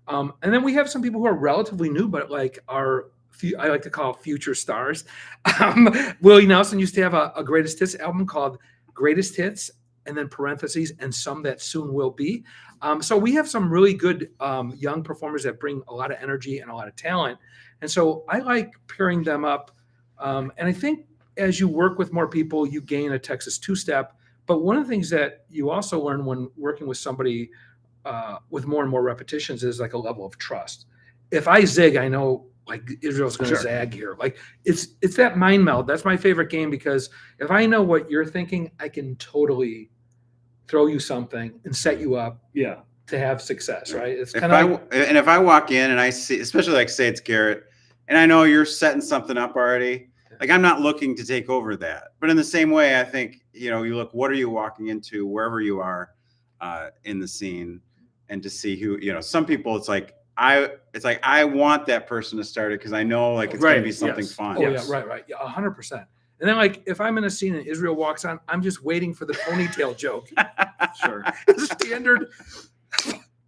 [SPEAKER 3] and then we have some people who are relatively new, but like I like to call future stars. Willie Nelson used to have a greatest hits album called Greatest Hits, and then parentheses, and some that soon will be. So we have some really good young performers that bring a lot of energy and a lot of talent. And so I like pairing them up. And I think as you work with more people, you gain a Texas two-step. But one of the things that you also learn when working with somebody with more and more repetitions is like a level of trust. If I zig, I know like Israel's going to zag here. Like it's that mind meld. That's my favorite game, because if I know what you're thinking, I can totally throw you something and set you up to have success, right? It's kind of
[SPEAKER 1] and if I walk in and I see, especially like say it's Garrett, and I know you're setting something up already, like I'm not looking to take over that. But in the same way, I think, you look, what are you walking into wherever you are in the scene, and to see who, some people, it's like it's like I want that person to start it because I know like it's
[SPEAKER 2] Right,
[SPEAKER 1] gonna be something
[SPEAKER 2] yes.
[SPEAKER 1] fun.
[SPEAKER 3] Oh
[SPEAKER 2] Yes.
[SPEAKER 3] yeah, right, yeah, 100%. And then like if I'm in a scene and Israel walks on, I'm just waiting for the ponytail joke.
[SPEAKER 2] Sure.
[SPEAKER 3] Standard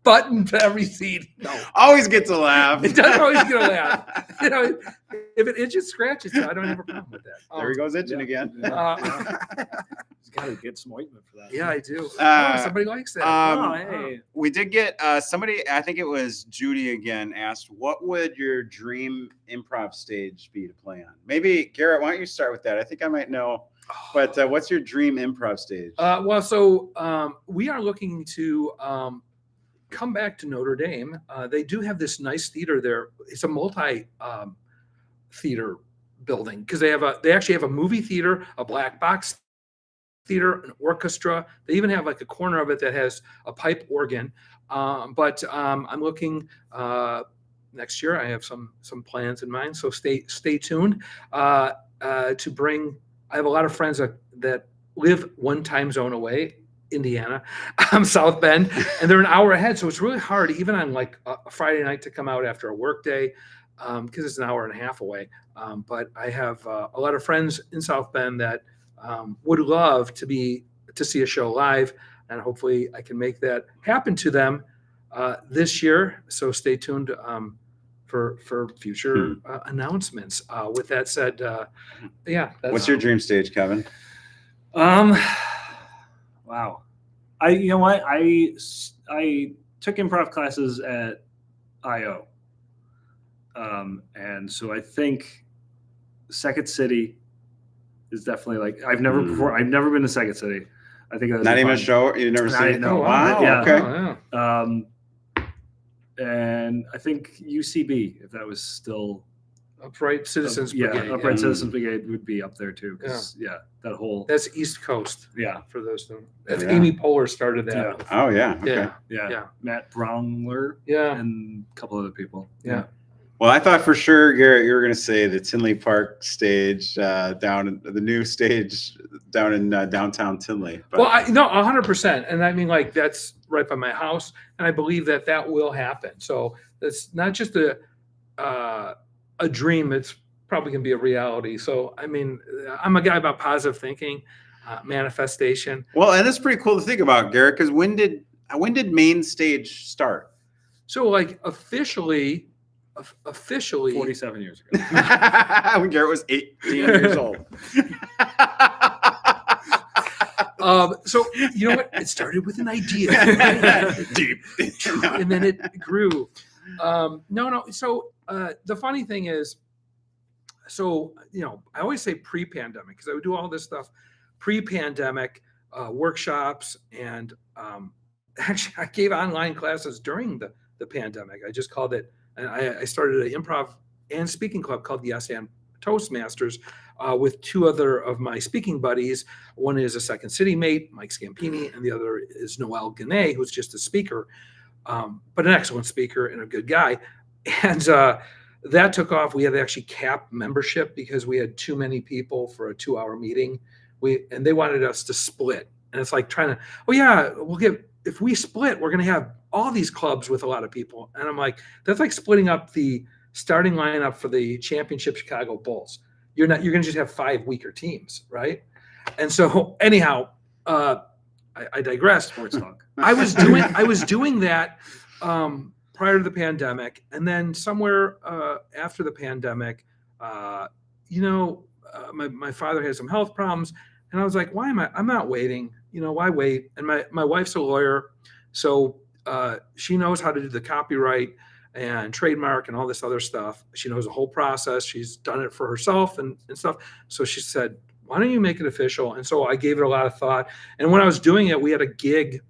[SPEAKER 3] button to every scene. No,
[SPEAKER 1] Always gets a laugh.
[SPEAKER 3] it doesn't always get a laugh. You know, if it itches, scratches. I don't have a problem with that.
[SPEAKER 1] There he goes itching again.
[SPEAKER 2] He's got to get some ointment for that.
[SPEAKER 3] Yeah, I do. Somebody likes that.
[SPEAKER 2] Hey.
[SPEAKER 1] We did get somebody, I think it was Judy again, asked, what would your dream improv stage be to play on? Maybe, Garrett, why don't you start with that? I think I might know. But what's your dream improv stage?
[SPEAKER 3] We are looking to come back to Notre Dame. They do have this nice theater there. It's a multi theater building because they actually have a movie theater, a black box theater, an orchestra. They even have like a corner of it that has a pipe organ. But I'm looking next year. I have some plans in mind, so stay tuned to bring. I have a lot of friends that live one time zone away, Indiana, South Bend, and they're an hour ahead. So it's really hard, even on like a Friday night, to come out after a work day because it's an hour and a half away. But I have a lot of friends in South Bend that would love to see a show live, and hopefully I can make that happen to them this year. So stay tuned for future announcements. With that said,
[SPEAKER 1] What's your dream stage, Kevin?
[SPEAKER 2] Wow. You know what? I took improv classes at IO. And so I think Second City is definitely like, I've never been to Second City. I think
[SPEAKER 1] Not even a show. You've never seen it?
[SPEAKER 2] No.
[SPEAKER 1] Wow.
[SPEAKER 2] Yeah.
[SPEAKER 1] Okay.
[SPEAKER 3] Oh, yeah.
[SPEAKER 2] And I think UCB, if that was still
[SPEAKER 3] Upright Citizens Brigade.
[SPEAKER 2] Upright Citizens Brigade would be up there too. That whole
[SPEAKER 3] That's East Coast.
[SPEAKER 2] Yeah.
[SPEAKER 3] For those who. That's
[SPEAKER 1] Yeah.
[SPEAKER 3] Amy Poehler started that.
[SPEAKER 2] Yeah.
[SPEAKER 1] Oh yeah. Okay.
[SPEAKER 3] Yeah.
[SPEAKER 2] Matt Brownler
[SPEAKER 3] Yeah.
[SPEAKER 2] and a couple other people.
[SPEAKER 3] Yeah.
[SPEAKER 1] Well, I thought for sure, Garrett, you were going to say the Tinley Park stage down in the new stage down in downtown Tinley. But.
[SPEAKER 3] Well, 100%. And I mean, like, that's right by my house. And I believe that will happen. So that's not just a dream. It's probably going to be a reality. So, I mean, I'm a guy about positive thinking, manifestation.
[SPEAKER 1] Well, and it's pretty cool to think about, Garrett, because when did main stage start?
[SPEAKER 3] So, like, officially
[SPEAKER 2] 47 years ago.
[SPEAKER 1] When Garrett was 18 years old.
[SPEAKER 3] So you know what? It started with an idea,
[SPEAKER 1] Deep,
[SPEAKER 3] and then it grew. No. So the funny thing is, so I always say pre-pandemic because I would do all this stuff pre-pandemic workshops, and actually I gave online classes during the pandemic. I just called it. And I started an improv and speaking club called the S&M Toastmasters with two other of my speaking buddies. One is a Second City mate, Mike Scampini, and the other is Noel Gannay, who's just a speaker, but an excellent speaker and a good guy. And that took off. We had to actually cap membership because we had too many people for a 2-hour meeting. And they wanted us to split. And it's like trying to, if we split, we're going to have all these clubs with a lot of people. And I'm like, that's like splitting up the starting lineup for the championship Chicago Bulls. You're going to just have 5 weaker teams, right? And so anyhow, I digressed.
[SPEAKER 2] Sports talk.
[SPEAKER 3] I was doing that prior to the pandemic. And then somewhere after the pandemic, my father had some health problems. And I was like, I'm not waiting. Why wait? And my wife's a lawyer. So she knows how to do the copyright and trademark and all this other stuff. She knows the whole process. She's done it for herself and stuff. So she said, why don't you make it official? And so I gave it a lot of thought. And when I was doing it, we had a gig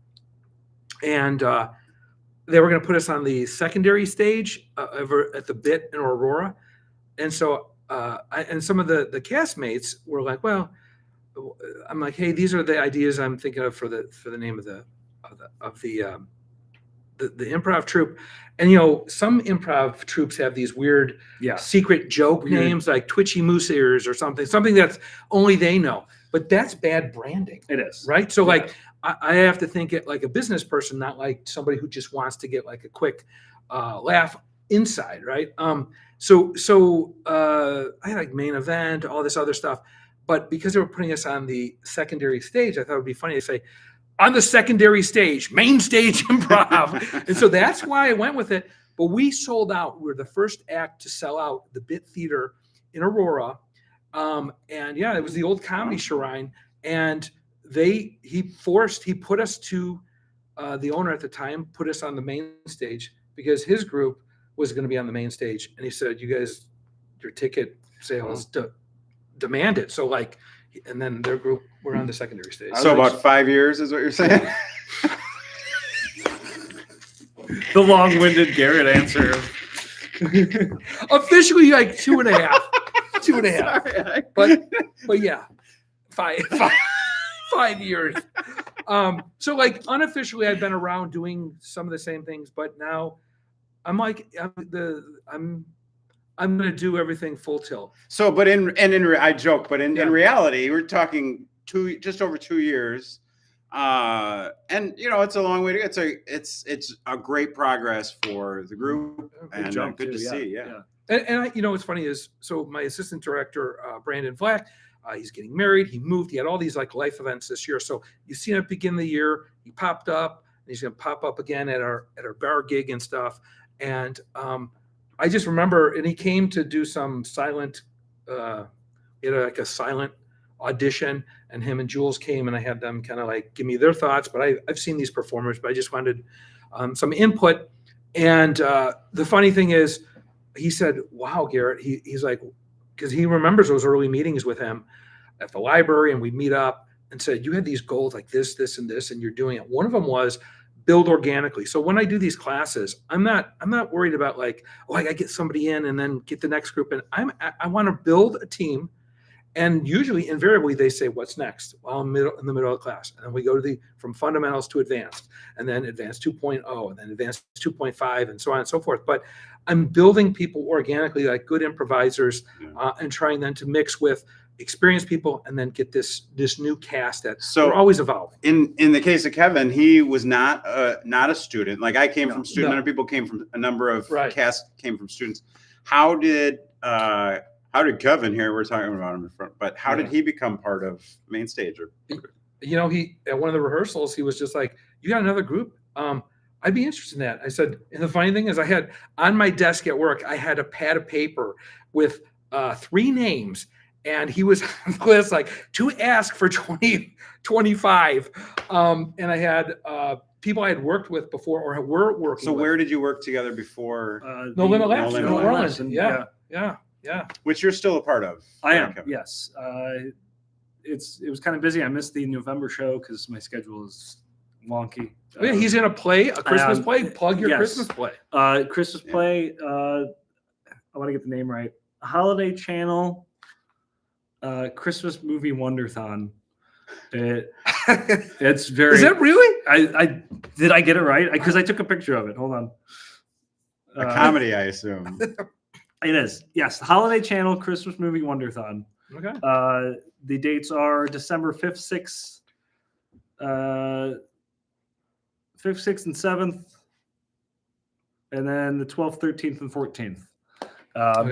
[SPEAKER 3] and they were going to put us on the secondary stage over at the Bit in Aurora. And so and some of the castmates were like, well, I'm like, hey, these are the ideas I'm thinking of for the name of the improv troupe. And some improv troupes have these weird secret joke names like Twitchy Moose Ears or something that's only they know. But that's bad branding.
[SPEAKER 2] It is.
[SPEAKER 3] Right? So like I have to think it like a business person, not like somebody who just wants to get like a quick laugh inside, right? So I had like main event, all this other stuff, but because they were putting us on the secondary stage, I thought it would be funny to say, on the secondary stage, main stage improv. And so that's why I went with it. But we sold out. We were the first act to sell out the Bit Theater in Aurora. And yeah, it was the old Comedy Shrine. And he put us to, the owner at the time put us on the main stage because his group was going to be on the main stage. And he said, you guys, your ticket sales demand it. So like, and then their group were on the secondary stage.
[SPEAKER 1] So about 5 years is what you're saying?
[SPEAKER 2] The long-winded Garrett answer.
[SPEAKER 3] Officially like 2.5. 2.5.
[SPEAKER 1] Sorry.
[SPEAKER 3] But yeah, 5 years. So like unofficially I've been around doing some of the same things, but now I'm like, I'm going to do everything full tilt.
[SPEAKER 1] So, but I joke, but in reality, we're talking just over 2 years. And you know, it's a long way to go. It's a great progress for the group, and good to see. Yeah.
[SPEAKER 3] And I, you know, what's funny is, so my assistant director, Brandon Flack, he's getting married. He moved. He had all these like life events this year. So you see him at the beginning of the year. He popped up, and he's going to pop up again at our bar gig and stuff. And I just remember, and he came to do some silent, he had like a silent audition, and him and Jules came, and I had them kind of like give me their thoughts. But I've seen these performers, but I just wanted some input. And the funny thing is, he said, "Wow, Garrett," he's like, because he remembers those early meetings with him at the library, and we'd meet up and said, "You had these goals like this, and this, and you're doing it." One of them was build organically. So when I do these classes, I'm not worried about like, oh, I got to get somebody in and then get the next group in. I want to build a team. And usually, invariably, they say, "What's next?" Well, I'm in the middle of the class, and then we go to from fundamentals to advanced, and then advanced 2.0, and then advanced 2.5, and so on and so forth. But I'm building people organically, like good improvisers, and trying then to mix with experienced people, and then get this new cast that we're always evolving.
[SPEAKER 1] In the case of Kevin, he was not a student. Like I came from student. Other people came from a number of casts came from students. How did Kevin here? We're talking about him in front, but how did he become part of main stage? Or
[SPEAKER 3] you know, he at one of the rehearsals, he was just like, "You got another group? I'd be interested in that." I said, and the funny thing is, I had on my desk at work, I had a pad of paper with 3 names, and he was on the list like to ask for 2025. And I had people I had worked with before or were working.
[SPEAKER 1] So
[SPEAKER 3] with.
[SPEAKER 1] where did you work together before?
[SPEAKER 3] No Limit Labs.
[SPEAKER 1] No Limit Labs.
[SPEAKER 3] Yeah.
[SPEAKER 1] Which you're still a part of.
[SPEAKER 2] I am. Kevin. Yes. It was kind of busy. I missed the November show because my schedule is wonky.
[SPEAKER 3] Oh, yeah, he's in a Christmas play. Plug your Christmas play.
[SPEAKER 2] Christmas play. I want to get the name right. Holiday Channel. Christmas movie Wonderthon. It's very.
[SPEAKER 3] Is that really?
[SPEAKER 2] I did I get it right? Because I took a picture of it. Hold on.
[SPEAKER 1] A comedy, I assume.
[SPEAKER 2] It is. Yes. Holiday Channel Christmas movie Wonderthon.
[SPEAKER 3] Okay.
[SPEAKER 2] The dates are December 5th, 6th, 5th, 6th, and 7th, and then the 12th, 13th, and 14th.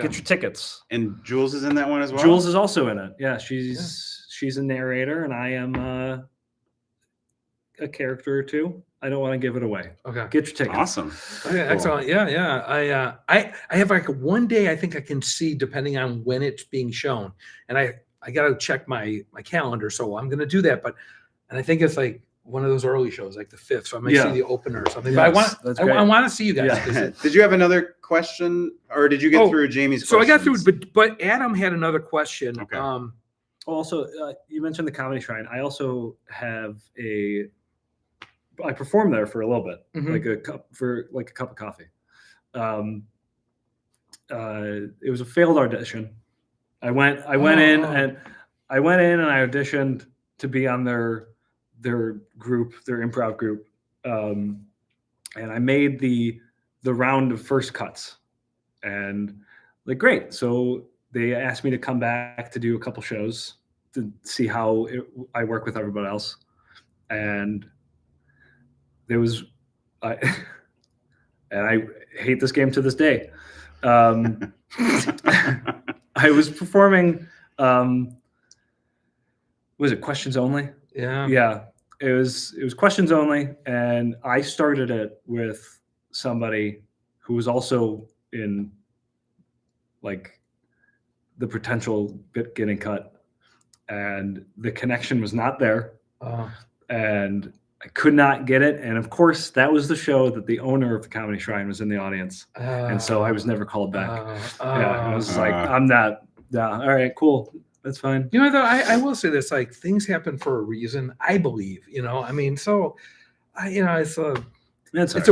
[SPEAKER 2] Get your tickets.
[SPEAKER 1] And Jules is in that one as well?
[SPEAKER 2] Jules is also in it. Yeah, she's a narrator, and I am a character or two. I don't want to give it away.
[SPEAKER 3] Okay.
[SPEAKER 2] Get your tickets.
[SPEAKER 1] Awesome.
[SPEAKER 3] Okay, cool. Excellent. Yeah. I have like one day I think I can see depending on when it's being shown. And I got to check my calendar. So I'm going to do that. And I think it's like one of those early shows, like the 5th. So I might see the opener or something.
[SPEAKER 2] Yes,
[SPEAKER 3] but I want to see you guys.
[SPEAKER 1] Yeah. Did you have another question or did you get through Jamie's
[SPEAKER 3] questions?
[SPEAKER 1] So
[SPEAKER 3] I got through, but Adam had another question.
[SPEAKER 1] Okay.
[SPEAKER 2] Also, you mentioned the Comedy Shrine. I also have I performed there for a little bit, like a cup of coffee. It was a failed audition. I went in and I auditioned to be on their group, their improv group, and I made the round of first cuts, and like great. So they asked me to come back to do a couple shows to see how I work with everybody else, and there was and I hate this game to this day. I was performing. Was it questions only?
[SPEAKER 3] Yeah.
[SPEAKER 2] Yeah. It was questions only, and I started it with somebody who was also in like the potential bit getting cut, and the connection was not there, and I could not get it. And of course, that was the show that the owner of the Comedy Shrine was in the audience, and so I was never called back. Yeah, I was like, I'm not. Yeah, all right, cool. That's fine.
[SPEAKER 3] You know, though, I will say this, like, things happen for a reason, I believe, you know, I mean, so, it's a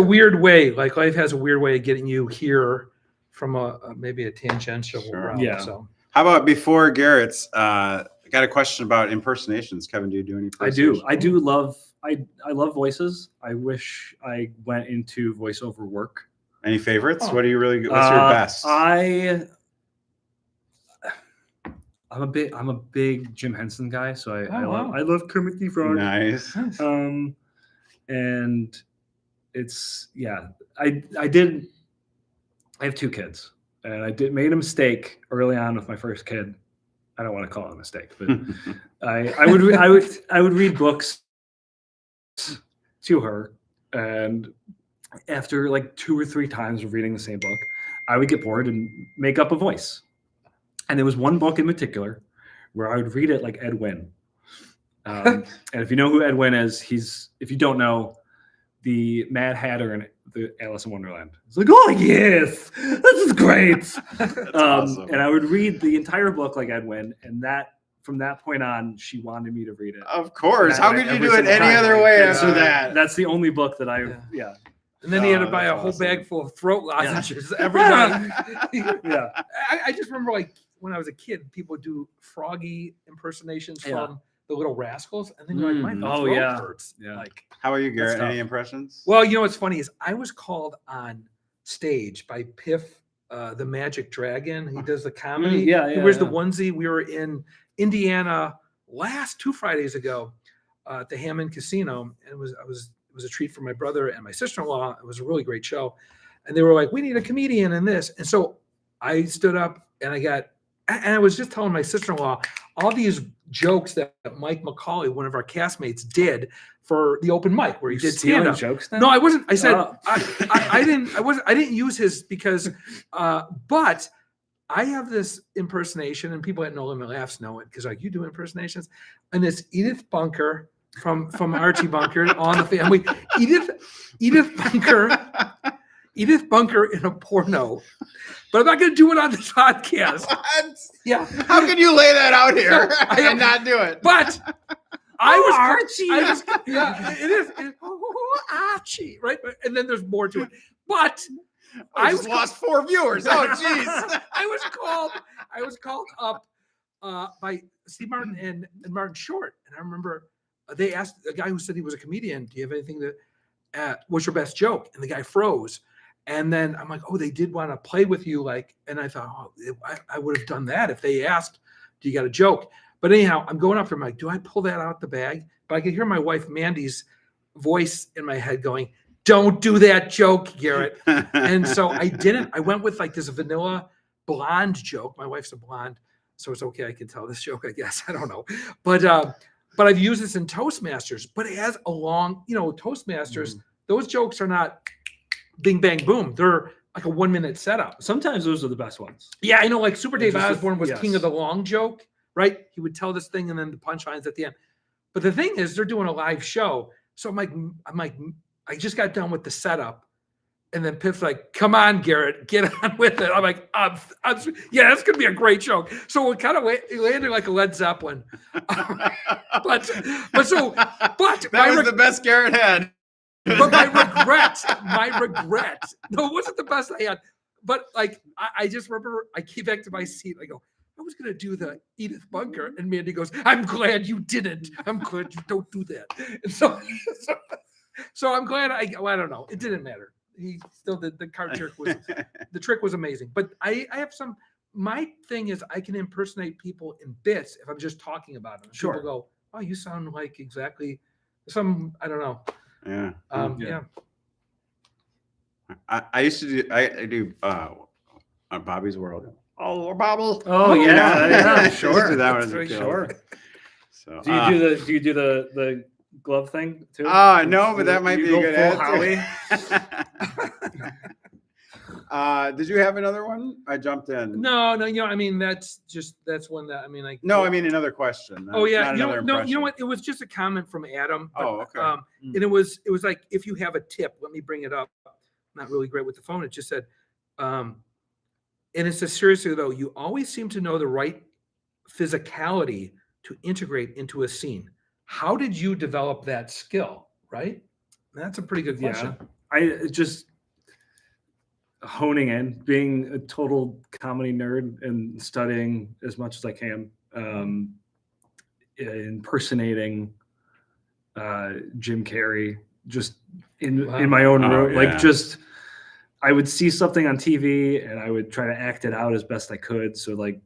[SPEAKER 3] weird way, like life has a weird way of getting you here from maybe a tangential route.
[SPEAKER 2] Yeah.
[SPEAKER 3] So
[SPEAKER 1] how about before Garrett's, I got a question about impersonations. Kevin, do you do any impersonations?
[SPEAKER 2] I do love, I love voices. I wish I went into voiceover work.
[SPEAKER 1] Any favorites? What do you really, what's your best?
[SPEAKER 2] I'm a big Jim Henson guy, so
[SPEAKER 3] wow.
[SPEAKER 2] I love Kermit the Frog.
[SPEAKER 1] Nice.
[SPEAKER 2] And it's I have 2 kids, and I made a mistake early on with my first kid. I don't want to call it a mistake, but I would read books to her, and after like 2 or 3 times of reading the same book, I would get bored and make up a voice. And there was one book in particular where I would read it like Ed Wynn. And if you know who Ed Wynn is, if you don't know, the Mad Hatter in the Alice in Wonderland. It's like, oh yes, this is great.
[SPEAKER 1] Awesome.
[SPEAKER 2] And I would read the entire book like Ed Wynn, and from that point on, she wanted me to read it.
[SPEAKER 1] Of course. How could you do it any other way after that?
[SPEAKER 2] That's the only book that yeah.
[SPEAKER 3] And then he had to buy a whole bag full of throat lozenges every night.
[SPEAKER 2] Yeah.
[SPEAKER 3] I just remember, like, when I was a kid, people would do Froggy impersonations from the Little Rascals, and then you're like, my throat hurts.
[SPEAKER 2] Yeah.
[SPEAKER 3] Like,
[SPEAKER 1] how about you, Garrett? Any impressions?
[SPEAKER 3] Well, you know what's funny is I was called on stage by Piff, the Magic Dragon. He does the comedy. He wears the onesie. We were in Indiana 2 Fridays ago at the Hammond Casino, and it was a treat for my brother and my sister-in-law. It was a really great show, and they were like, "We need a comedian in this," and so I stood up and I was just telling my sister-in-law all these jokes that Mike McCauley, one of our castmates, did for the open mic where he did stand-up
[SPEAKER 2] jokes. Then?
[SPEAKER 3] No, I wasn't. I said I didn't use his because, but I have this impersonation, and people at No Limit Laughs know it because, like, you do impersonations, and it's Edith Bunker from Archie Bunker on the Family. Edith Bunker in a porno, but I'm not going to do it on this podcast.
[SPEAKER 1] What?
[SPEAKER 3] Yeah.
[SPEAKER 1] How can you lay that out here
[SPEAKER 3] and
[SPEAKER 1] not do it?
[SPEAKER 3] But
[SPEAKER 2] Archie.
[SPEAKER 3] It is. Archie, right? And then there's more to it. But
[SPEAKER 1] I was lost 4 viewers. Oh, jeez.
[SPEAKER 3] I was called up by Steve Martin and Martin Short, and I remember they asked a guy who said he was a comedian, "Do you have anything what's your best joke?" And the guy froze. And then I'm like, "Oh, they did want to play with you." Like, and I thought, "Oh, I would have done that if they asked, do you got a joke?" But anyhow, I'm going up there. I'm like, "Do I pull that out the bag?" But I could hear my wife Mandy's voice in my head going, "Don't do that joke, Garrett." And so I didn't. I went with like this vanilla blonde joke. My wife's a blonde, so it's okay. I can tell this joke, I guess. I don't know. But I've used this in Toastmasters. But it has a long, Toastmasters, those jokes are not bing, bang, boom. They're like a 1-minute setup.
[SPEAKER 2] Sometimes those are the best ones.
[SPEAKER 3] Yeah, I know. Like Super Dave Osborne was king of the long joke, right? He would tell this thing and then the punchlines at the end. But the thing is, they're doing a live show. So I'm like, I just got done with the setup. And then Piff's like, "Come on, Garrett, get on with it." I'm like, yeah, that's going to be a great joke. So it kind of landed like a Led Zeppelin. but that
[SPEAKER 1] was the best Garrett had.
[SPEAKER 3] But my regret, no, it wasn't the best I had. But like, I just remember I came back to my seat. I go, "I was going to do the Edith Bunker." And Mandy goes, "I'm glad you didn't. I'm glad you don't do that." And so I'm glad I don't know. It didn't matter. He still did the card trick the trick was amazing. But I have my thing is I can impersonate people in bits if I'm just talking about them.
[SPEAKER 2] Sure.
[SPEAKER 3] People go, "Oh, you sound like exactly I don't know."
[SPEAKER 1] Yeah.
[SPEAKER 3] Yeah.
[SPEAKER 1] I used to do. I do on Bobby's World. Oh, Bobby.
[SPEAKER 2] Oh yeah, yeah,
[SPEAKER 1] I used to
[SPEAKER 2] sure.
[SPEAKER 1] do that one as a
[SPEAKER 2] Very
[SPEAKER 1] kid.
[SPEAKER 2] sure.
[SPEAKER 1] So,
[SPEAKER 2] Do you do the glove thing too?
[SPEAKER 1] no, but that might
[SPEAKER 2] You
[SPEAKER 1] be a
[SPEAKER 2] go
[SPEAKER 1] good
[SPEAKER 2] full
[SPEAKER 1] answer. Did you have another one? I jumped in.
[SPEAKER 3] No, I mean, that's one that, I mean, like.
[SPEAKER 1] No, I mean another question.
[SPEAKER 3] Oh yeah,
[SPEAKER 1] not another
[SPEAKER 3] you know
[SPEAKER 1] impression.
[SPEAKER 3] what? It was just a comment from Adam. But,
[SPEAKER 1] Oh, okay.
[SPEAKER 3] And it was like, if you have a tip, let me bring it up. Not really great with the phone. It just said, and it says, seriously though, you always seem to know the right physicality to integrate into a scene. How did you develop that skill? Right? That's a pretty good question.
[SPEAKER 2] Yeah. I just honing in, being a total comedy nerd and studying as much as I can, impersonating Jim Carrey, just in my own room.
[SPEAKER 1] Yeah.
[SPEAKER 2] Like, just I would see something on TV and I would try to act it out as best I could. So like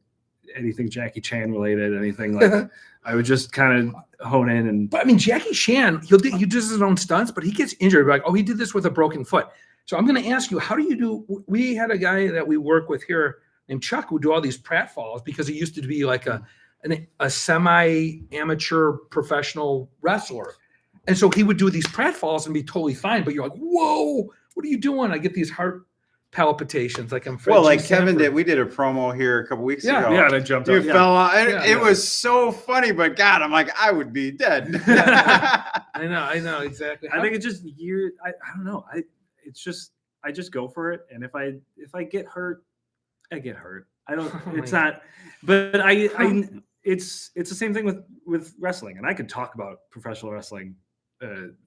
[SPEAKER 2] anything Jackie Chan related, anything like I would just kind of hone in. And
[SPEAKER 3] but I mean, Jackie Chan, he does his own stunts, but he gets injured. Like, oh, he did this with a broken foot. So I'm going to ask you, how do you do? We had a guy that we work with here named Chuck who do all these pratfalls because he used to be like a semi-amateur professional wrestler. And so he would do these pratfalls and be totally fine. But you're like, whoa, what are you doing? I get these heart palpitations. Like I'm
[SPEAKER 1] Well, like Kevin did. We did a promo here a couple weeks ago.
[SPEAKER 2] Yeah, and I jumped
[SPEAKER 1] You
[SPEAKER 2] up.
[SPEAKER 1] fell off. It was so funny, but God, I'm like, I would be dead.
[SPEAKER 3] I know exactly.
[SPEAKER 2] I think it's just I don't know. I just go for it. And if I get hurt, I get hurt. I don't, it's not, but it's the same thing with wrestling. And I could talk about professional wrestling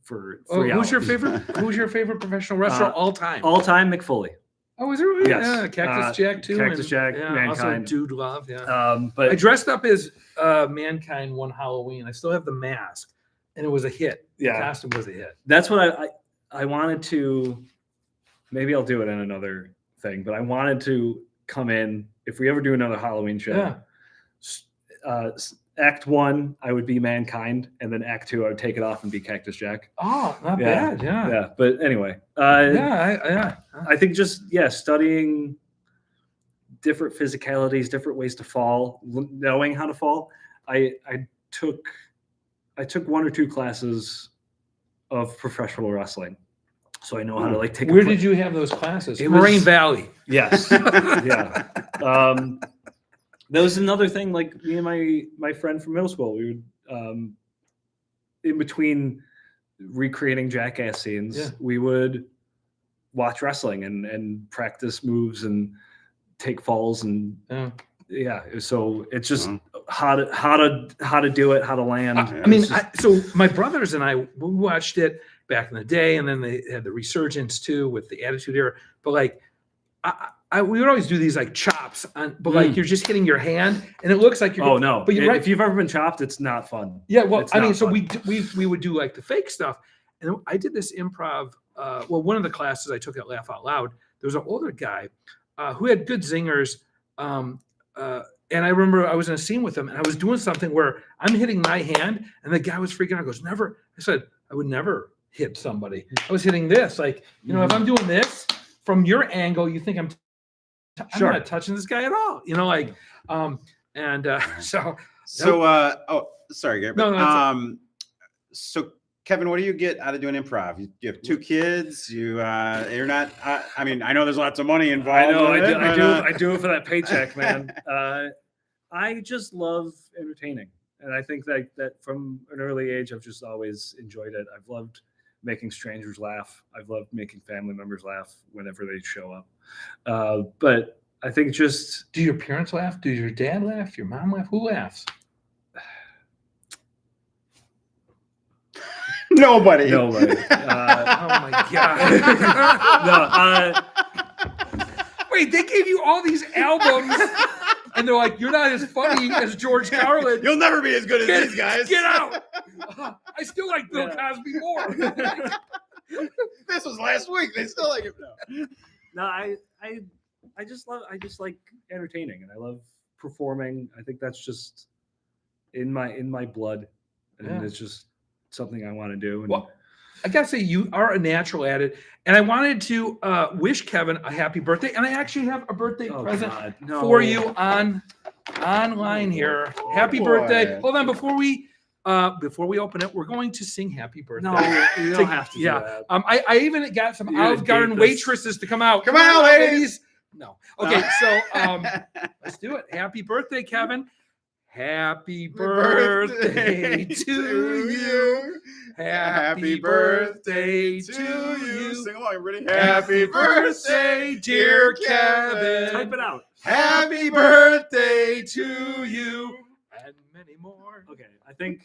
[SPEAKER 2] for 3 hours.
[SPEAKER 3] Who's your favorite professional wrestler all time?
[SPEAKER 2] All time, McFoley.
[SPEAKER 3] Oh, is it really?
[SPEAKER 2] Yes.
[SPEAKER 3] Yeah, Cactus Jack too.
[SPEAKER 2] Cactus Jack, Mankind.
[SPEAKER 3] Also Dude Love. Yeah.
[SPEAKER 2] But
[SPEAKER 3] I dressed up as Mankind one Halloween. I still have the mask, and it was a hit.
[SPEAKER 2] Yeah.
[SPEAKER 3] The costume was a hit.
[SPEAKER 2] That's what I wanted to. Maybe I'll do it in another thing, but I wanted to come in if we ever do another Halloween show. Yeah. Act 1, I would be Mankind, and then Act 2, I would take it off and be Cactus Jack.
[SPEAKER 3] Oh, not bad. Yeah.
[SPEAKER 2] Yeah. But anyway, I think just studying different physicalities, different ways to fall, knowing how to fall. I took 1 or 2 classes of professional wrestling, so I know how to like take.
[SPEAKER 3] Where did you have those classes?
[SPEAKER 2] Moraine
[SPEAKER 3] Valley.
[SPEAKER 2] Yes. Yeah. That was another thing. Like me and my friend from middle school, we would in between recreating jackass scenes, we would watch wrestling and practice moves and take falls and so it's just how to do it, how to land.
[SPEAKER 3] I mean, so my brothers and I, we watched it back in the day, and then they had the resurgence too with the Attitude Era. But like, we would always do these like chops on, but like you're just hitting your hand, and it looks like you're.
[SPEAKER 2] Oh no!
[SPEAKER 3] But you're right.
[SPEAKER 2] If you've ever been chopped, it's not fun.
[SPEAKER 3] Yeah, well,
[SPEAKER 2] It's
[SPEAKER 3] I mean,
[SPEAKER 2] not
[SPEAKER 3] so
[SPEAKER 2] fun.
[SPEAKER 3] we would do like the fake stuff, and I did this improv. Well, one of the classes I took at Laugh Out Loud, there was an older guy who had good zingers, and I remember I was in a scene with him, and I was doing something where I'm hitting my hand, and the guy was freaking out. Goes, never. I said, I would never hit somebody. I was hitting this, like if I'm doing this from your angle, you think I'm not touching this guy at all, like,
[SPEAKER 1] sorry, Garrett.
[SPEAKER 3] No,
[SPEAKER 1] so Kevin, what do you get out of doing improv? You have 2 kids. You're not. I mean, I know there's lots of money involved.
[SPEAKER 2] I know. I do it for that paycheck, man. I just love entertaining, and I think that from an early age, I've just always enjoyed it. I've loved making strangers laugh. I've loved making family members laugh whenever they show up. But I think just...
[SPEAKER 3] Do your parents laugh? Do your dad laugh? Your mom laugh? Who laughs?
[SPEAKER 1] Nobody.
[SPEAKER 3] Oh my God. Wait, they gave you all these albums and they're like, you're not as funny as George Carlin.
[SPEAKER 1] You'll never be as good as these guys.
[SPEAKER 3] Get out. I still like Bill Cosby more.
[SPEAKER 1] This was last week. They still like it now.
[SPEAKER 2] No, I just like entertaining, and I love performing. I think that's just in my blood, and it's just something I want to do. And
[SPEAKER 3] I gotta say, you are a natural at it. And I wanted to wish Kevin a happy birthday. And I actually have a birthday present for you online here. Happy birthday. Hold on, before we open it, we're going to sing happy birthday.
[SPEAKER 2] No, you don't have to do that.
[SPEAKER 3] I even got some Olive Garden waitresses to come out.
[SPEAKER 1] Come on, ladies.
[SPEAKER 3] No. Okay, so let's do it. Happy birthday, Kevin. Happy birthday to you. Happy birthday to you.
[SPEAKER 1] Sing along, everybody.
[SPEAKER 3] Happy birthday, dear Kevin.
[SPEAKER 2] Type it out.
[SPEAKER 3] Happy birthday to you. And many more.
[SPEAKER 2] Okay, I think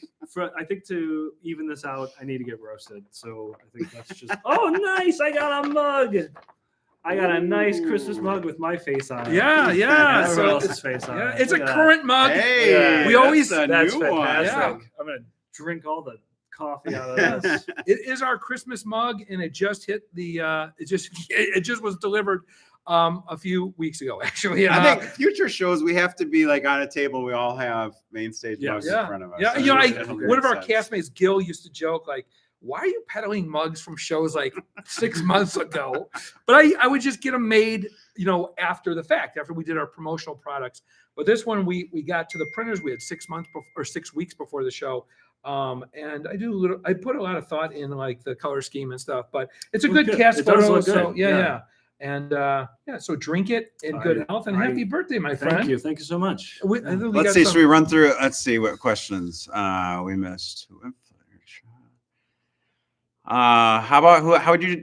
[SPEAKER 2] to even this out, I need to get roasted. So I think that's just. Oh, nice! I got a mug. I got a nice Christmas mug with my face on it.
[SPEAKER 3] Yeah.
[SPEAKER 2] Everyone
[SPEAKER 3] So
[SPEAKER 2] else's face on it.
[SPEAKER 3] it's a
[SPEAKER 2] Look at
[SPEAKER 3] current mug.
[SPEAKER 1] Hey,
[SPEAKER 2] Yeah,
[SPEAKER 3] we always
[SPEAKER 1] that's a
[SPEAKER 2] That's
[SPEAKER 1] new
[SPEAKER 2] fantastic.
[SPEAKER 1] one.
[SPEAKER 3] Yeah.
[SPEAKER 2] I'm gonna drink all the coffee out of this.
[SPEAKER 3] It is our Christmas mug, and it just hit the. It just was delivered a few weeks ago, actually.
[SPEAKER 1] I think future shows we have to be like on a table. We all have main stage mugs in front of us.
[SPEAKER 3] Yeah,
[SPEAKER 1] So it'll make
[SPEAKER 3] one of our
[SPEAKER 1] sense.
[SPEAKER 3] castmates, Gil, used to joke like, "Why are you peddling mugs from shows like 6 months ago?" But I would just get them made, after the fact, after we did our promotional products. But this one we got to the printers. We had 6 months or 6 weeks before the show. And I put a lot of thought in like the color scheme and stuff, but it's a good cast
[SPEAKER 2] It does
[SPEAKER 3] photo.
[SPEAKER 2] look
[SPEAKER 3] So
[SPEAKER 2] good.
[SPEAKER 3] yeah. And so drink it in good health and happy birthday, my friend.
[SPEAKER 2] Thank you so much.
[SPEAKER 1] Let's see. Should we run through? Let's see what questions we missed. How about how would you?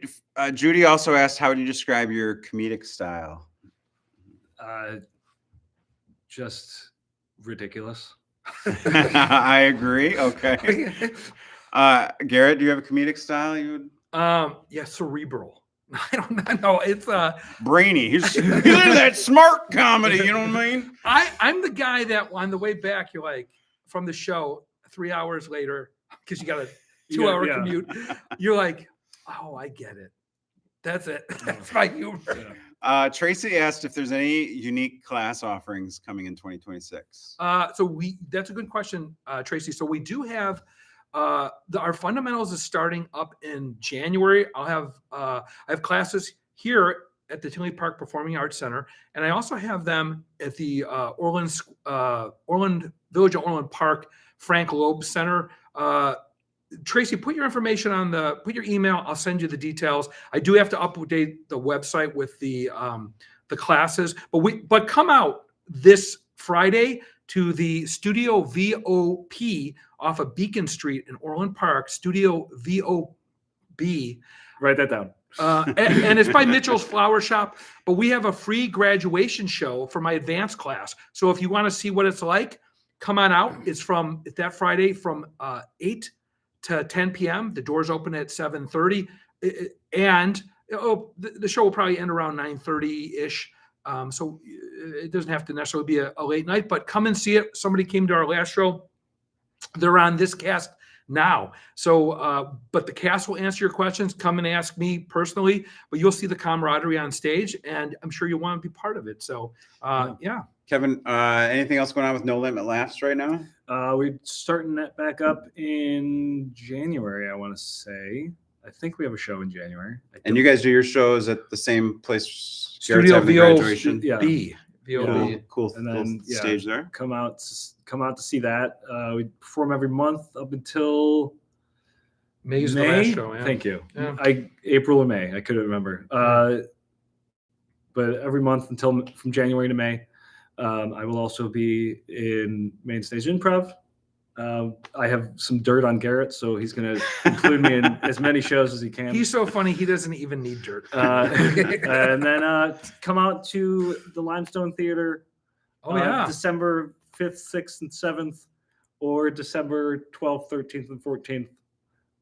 [SPEAKER 1] Judy also asked, how would you describe your comedic style?
[SPEAKER 2] Just ridiculous.
[SPEAKER 1] I agree. Okay. Garrett, do you have a comedic style? You would?
[SPEAKER 3] Cerebral. I don't know. It's
[SPEAKER 1] brainy. He's into that smart comedy. You know what I mean?
[SPEAKER 3] I'm the guy that on the way back, you're like from the show 3 hours later because you got a 2-hour commute. You're like, oh, I get it. That's it. That's my humor.
[SPEAKER 1] Tracy asked if there's any unique class offerings coming in 2026.
[SPEAKER 3] That's a good question, Tracy. So we do have our fundamentals is starting up in January. I have classes here at the Tinley Park Performing Arts Center, and I also have them at the Village of Orland Park Frank Loeb Center. Tracy, put your information put your email. I'll send you the details. I do have to update the website with the classes, but come out this Friday to the Studio VOP off of Beacon Street in Orland Park. Studio VOB.
[SPEAKER 2] Write that down.
[SPEAKER 3] And it's by Mitchell's Flower Shop. But we have a free graduation show for my advanced class. So if you want to see what it's like, come on out. It's that Friday from 8 to 10 p.m. The doors open at 7:30, and the show will probably end around 9:30-ish. So it doesn't have to necessarily be a late night, but come and see it. Somebody came to our last show. They're on this cast now. So, but the cast will answer your questions. Come and ask me personally, but you'll see the camaraderie on stage, and I'm sure you'll want to be part of it. So, yeah.
[SPEAKER 1] Kevin, anything else going on with No Limit Laughs right now?
[SPEAKER 2] We're starting that back up in January, I want to say. I think we have a show in January.
[SPEAKER 1] And you guys do your shows at the same place?
[SPEAKER 3] Studio VOB.
[SPEAKER 1] Cool.
[SPEAKER 2] And then
[SPEAKER 1] stage there.
[SPEAKER 2] Come out to see that. We perform every month up until
[SPEAKER 3] May's
[SPEAKER 2] May.
[SPEAKER 3] The last show. Yeah.
[SPEAKER 2] Thank you.
[SPEAKER 3] Yeah.
[SPEAKER 2] April or May. I couldn't remember. But every month from January to May. I will also be in Main Stage Improv. I have some dirt on Garrett, so he's going to include me in as many shows as he can.
[SPEAKER 3] He's so funny, he doesn't even need dirt.
[SPEAKER 2] And then come out to the Limestone Theater. December 5th, 6th, and 7th, or December 12th, 13th, and 14th,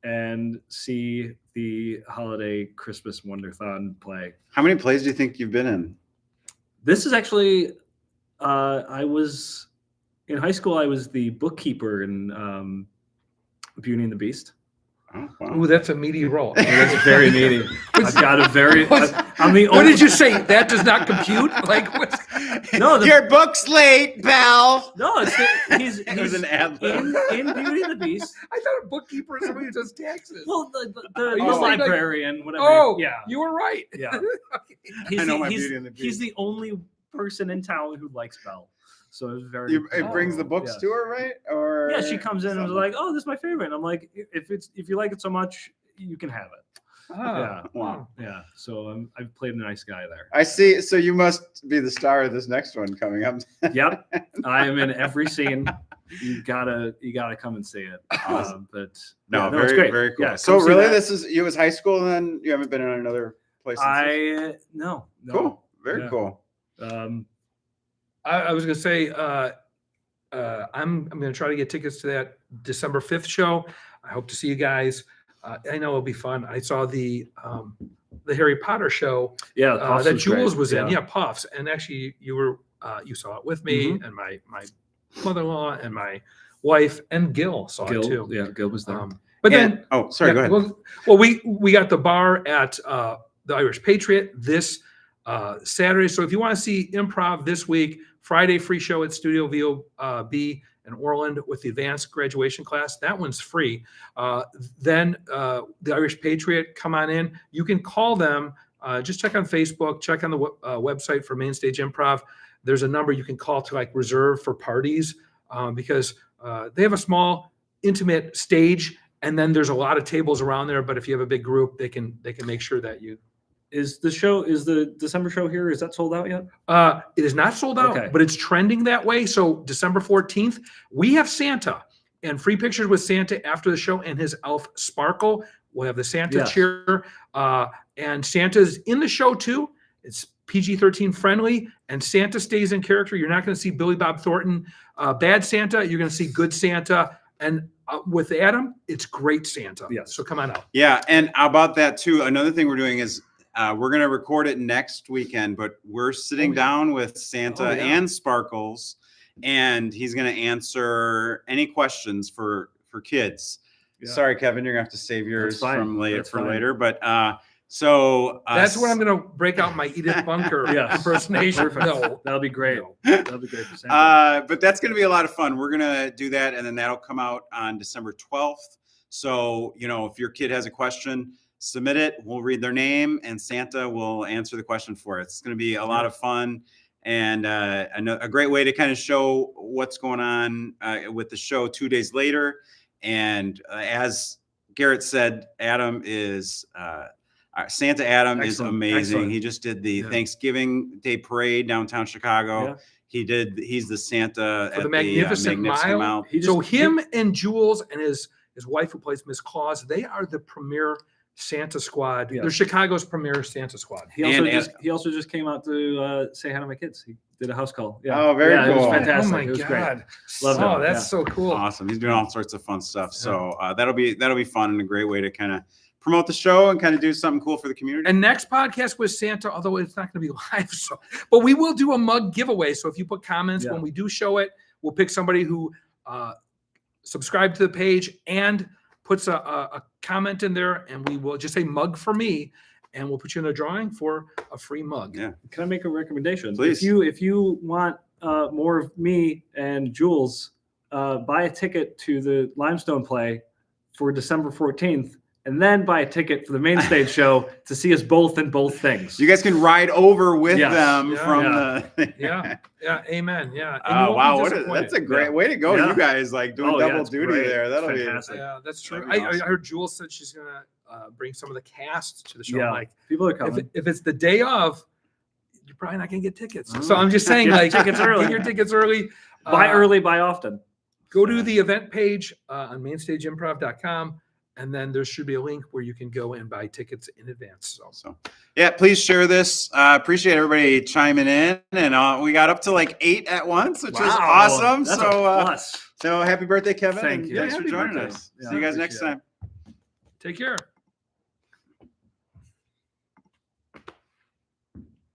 [SPEAKER 2] and see the holiday Christmas Wonderthon play.
[SPEAKER 1] How many plays do you think you've been in?
[SPEAKER 2] This is actually, I was in high school. I was the bookkeeper in Beauty and the Beast.
[SPEAKER 1] Oh, wow.
[SPEAKER 3] Ooh, that's a meaty roll.
[SPEAKER 2] That's very meaty. I've got a very. I mean,
[SPEAKER 3] What did you say? That does not compute? Like, what's,
[SPEAKER 2] No,
[SPEAKER 1] Your book's late, pal.
[SPEAKER 2] No, he's
[SPEAKER 1] It was an ad lib.
[SPEAKER 2] in Beauty and the Beast.
[SPEAKER 3] I thought a bookkeeper is somebody who does taxes.
[SPEAKER 2] Well, the
[SPEAKER 3] Oh.
[SPEAKER 2] librarian, whatever.
[SPEAKER 3] Oh,
[SPEAKER 2] yeah,
[SPEAKER 3] you were right.
[SPEAKER 2] yeah.
[SPEAKER 1] I know my
[SPEAKER 2] he's,
[SPEAKER 1] Beauty and the Beast.
[SPEAKER 2] he's the only person in town who likes Belle. So it's very.
[SPEAKER 1] It brings the books
[SPEAKER 2] yeah.
[SPEAKER 1] to her, right? Or
[SPEAKER 2] Yeah, she comes in and was
[SPEAKER 1] something?
[SPEAKER 2] like, "Oh, this is my favorite." And I'm like, "If you like it so much, you can have it." Yeah.
[SPEAKER 1] Wow.
[SPEAKER 2] Yeah. So I've played a nice guy there.
[SPEAKER 1] I see. So you must be the star of this next one coming up.
[SPEAKER 2] Yep, I am in every scene. You gotta come and see it.
[SPEAKER 1] Awesome.
[SPEAKER 2] But
[SPEAKER 1] No,
[SPEAKER 2] yeah,
[SPEAKER 1] very,
[SPEAKER 2] it's great.
[SPEAKER 1] very cool.
[SPEAKER 2] Yeah,
[SPEAKER 1] So
[SPEAKER 2] come see
[SPEAKER 1] really,
[SPEAKER 2] that.
[SPEAKER 1] this is you was high school, and then you haven't been in another place. Since
[SPEAKER 2] No.
[SPEAKER 1] Cool. Very
[SPEAKER 2] Yeah.
[SPEAKER 1] cool.
[SPEAKER 3] I was going to say, I'm going to try to get tickets to that December 5th show. I hope to see you guys. I know it'll be fun. I saw the Harry Potter show
[SPEAKER 2] Yeah, Puffs
[SPEAKER 3] that
[SPEAKER 2] was
[SPEAKER 3] Jules
[SPEAKER 2] great.
[SPEAKER 3] was in.
[SPEAKER 2] Yeah.
[SPEAKER 3] Yeah, Puffs. And actually, you saw it with me, and my mother-in-law and my wife and Gil saw it too.
[SPEAKER 2] Yeah, Gil was there.
[SPEAKER 3] But
[SPEAKER 1] And-
[SPEAKER 3] then,
[SPEAKER 1] oh, sorry.
[SPEAKER 3] yeah,
[SPEAKER 1] Go ahead.
[SPEAKER 3] well, we got the bar at the Irish Patriot this Saturday. So if you want to see Improv this week, Friday free show at Studio VOB in Orland with the advanced graduation class. That one's free. Then the Irish Patriot, come on in. You can call them. Just check on Facebook. Check on the website for Main Stage Improv. There's a number you can call to like reserve for parties because they have a small, intimate stage, and then there's a lot of tables around there. But if you have a big group, they can make sure that you.
[SPEAKER 2] Is the December show here? Is that sold out yet?
[SPEAKER 3] It is not sold out,
[SPEAKER 2] Okay.
[SPEAKER 3] but it's trending that way. So December 14th, we have Santa and free pictures with Santa after the show and his elf Sparkle. We'll have the Santa
[SPEAKER 2] Yes.
[SPEAKER 3] cheer. And Santa's in the show too. It's PG-13 friendly, and Santa stays in character. You're not going to see Billy Bob Thornton, bad Santa. You're going to see good Santa. And with Adam, it's great Santa.
[SPEAKER 2] Yes.
[SPEAKER 3] So come on out.
[SPEAKER 1] Yeah, and about that too. Another thing we're doing is we're going to record it next weekend, but we're sitting down with Santa and Sparkles, and he's going to answer any questions for kids.
[SPEAKER 2] Yeah.
[SPEAKER 1] Sorry, Kevin, you're going to have to save yours
[SPEAKER 2] fine.
[SPEAKER 1] from later
[SPEAKER 2] That's
[SPEAKER 1] for
[SPEAKER 2] fine.
[SPEAKER 1] later. But so
[SPEAKER 3] That's when I'm going to break out my Edith Bunker
[SPEAKER 2] Yes.
[SPEAKER 3] impersonation.
[SPEAKER 2] Perfect.
[SPEAKER 3] No.
[SPEAKER 2] That'll be great.
[SPEAKER 3] No.
[SPEAKER 2] That'll be great for Santa.
[SPEAKER 1] But that's going to be a lot of fun. We're going to do that, and then that'll come out on December 12th. So, if your kid has a question, submit it. We'll read their name, and Santa will answer the question for it. It's going to be a lot of fun, and a great way to kind of show what's going on with the show 2 days later. And as Garrett said, Adam is Santa Adam is
[SPEAKER 2] Excellent.
[SPEAKER 1] amazing.
[SPEAKER 2] Excellent.
[SPEAKER 1] He just did the
[SPEAKER 3] Yeah.
[SPEAKER 1] Thanksgiving Day parade downtown Chicago.
[SPEAKER 2] Yeah.
[SPEAKER 1] He's the Santa
[SPEAKER 3] For
[SPEAKER 1] at
[SPEAKER 3] the Magnificent Mile.
[SPEAKER 2] He
[SPEAKER 3] So
[SPEAKER 2] just-
[SPEAKER 3] him and Jules and his wife who plays Miss Claus, they are the premier Santa squad.
[SPEAKER 2] Yeah.
[SPEAKER 3] They're Chicago's premier Santa squad.
[SPEAKER 2] He also,
[SPEAKER 1] And-
[SPEAKER 2] he also just came out to say hi to my kids. He did a house call. Yeah.
[SPEAKER 1] Oh, very
[SPEAKER 2] yeah, It
[SPEAKER 1] cool.
[SPEAKER 2] was fantastic.
[SPEAKER 3] Oh my
[SPEAKER 2] it was great.
[SPEAKER 3] God.
[SPEAKER 2] Love
[SPEAKER 3] oh,
[SPEAKER 2] it.
[SPEAKER 3] that's
[SPEAKER 2] Yeah.
[SPEAKER 3] so cool.
[SPEAKER 1] Awesome. He's doing all sorts of fun stuff. So that'll be fun and a great way to kind of promote the show and kind of do something cool for the community.
[SPEAKER 3] And next podcast with Santa, although it's not going to be live, but we will do a mug giveaway. So if you put comments
[SPEAKER 2] Yeah.
[SPEAKER 3] when we do show it, we'll pick somebody who subscribed to the page and puts a comment in there, and we will just say mug for me, and we'll put you in a drawing for a free mug.
[SPEAKER 1] Yeah.
[SPEAKER 2] Can I make a recommendation?
[SPEAKER 1] Please.
[SPEAKER 2] If you want more of me and Jules, buy a ticket to the Limestone play for December 14th, and then buy a ticket for the main stage show to see us both in both things.
[SPEAKER 1] You guys can ride over with
[SPEAKER 2] Yes.
[SPEAKER 1] them
[SPEAKER 3] Yeah.
[SPEAKER 1] from
[SPEAKER 2] Yeah.
[SPEAKER 1] the.
[SPEAKER 3] Yeah, amen. Yeah. And you
[SPEAKER 1] Oh
[SPEAKER 3] won't be
[SPEAKER 1] wow!
[SPEAKER 3] disappointed.
[SPEAKER 1] That's a great
[SPEAKER 2] Yeah.
[SPEAKER 1] way to go.
[SPEAKER 2] Yeah.
[SPEAKER 1] You guys like doing
[SPEAKER 2] Oh, yeah,
[SPEAKER 1] double
[SPEAKER 2] it's
[SPEAKER 1] duty
[SPEAKER 2] great.
[SPEAKER 1] there. That'll
[SPEAKER 2] It's
[SPEAKER 1] be
[SPEAKER 2] fantastic.
[SPEAKER 3] Yeah, that's true.
[SPEAKER 1] That'd be awesome.
[SPEAKER 3] I heard Jules said she's gonna bring some of the cast to the show.
[SPEAKER 2] Yeah.
[SPEAKER 3] I'm like,
[SPEAKER 2] People are coming.
[SPEAKER 3] if it's the day of, you're probably not gonna get tickets.
[SPEAKER 2] Oh.
[SPEAKER 3] So I'm just saying,
[SPEAKER 2] Get
[SPEAKER 3] like,
[SPEAKER 2] tickets early.
[SPEAKER 3] get your tickets early.
[SPEAKER 2] Buy early, buy often.
[SPEAKER 3] Go to the event page on mainstageimprov.com, and then there should be a link where you can go and buy tickets in advance.
[SPEAKER 1] So, yeah, please share this. Appreciate everybody chiming in, and we got up to like 8 at once, which was
[SPEAKER 2] Wow.
[SPEAKER 1] awesome.
[SPEAKER 2] That's
[SPEAKER 1] So,
[SPEAKER 2] a plus.
[SPEAKER 1] so happy birthday, Kevin!
[SPEAKER 2] Thank
[SPEAKER 1] and
[SPEAKER 2] you.
[SPEAKER 1] Thanks
[SPEAKER 3] Yeah,
[SPEAKER 1] for
[SPEAKER 3] happy
[SPEAKER 1] joining
[SPEAKER 3] birthday.
[SPEAKER 1] us.
[SPEAKER 2] Yeah,
[SPEAKER 1] See you guys next
[SPEAKER 2] appreciate
[SPEAKER 1] time.
[SPEAKER 3] Take care.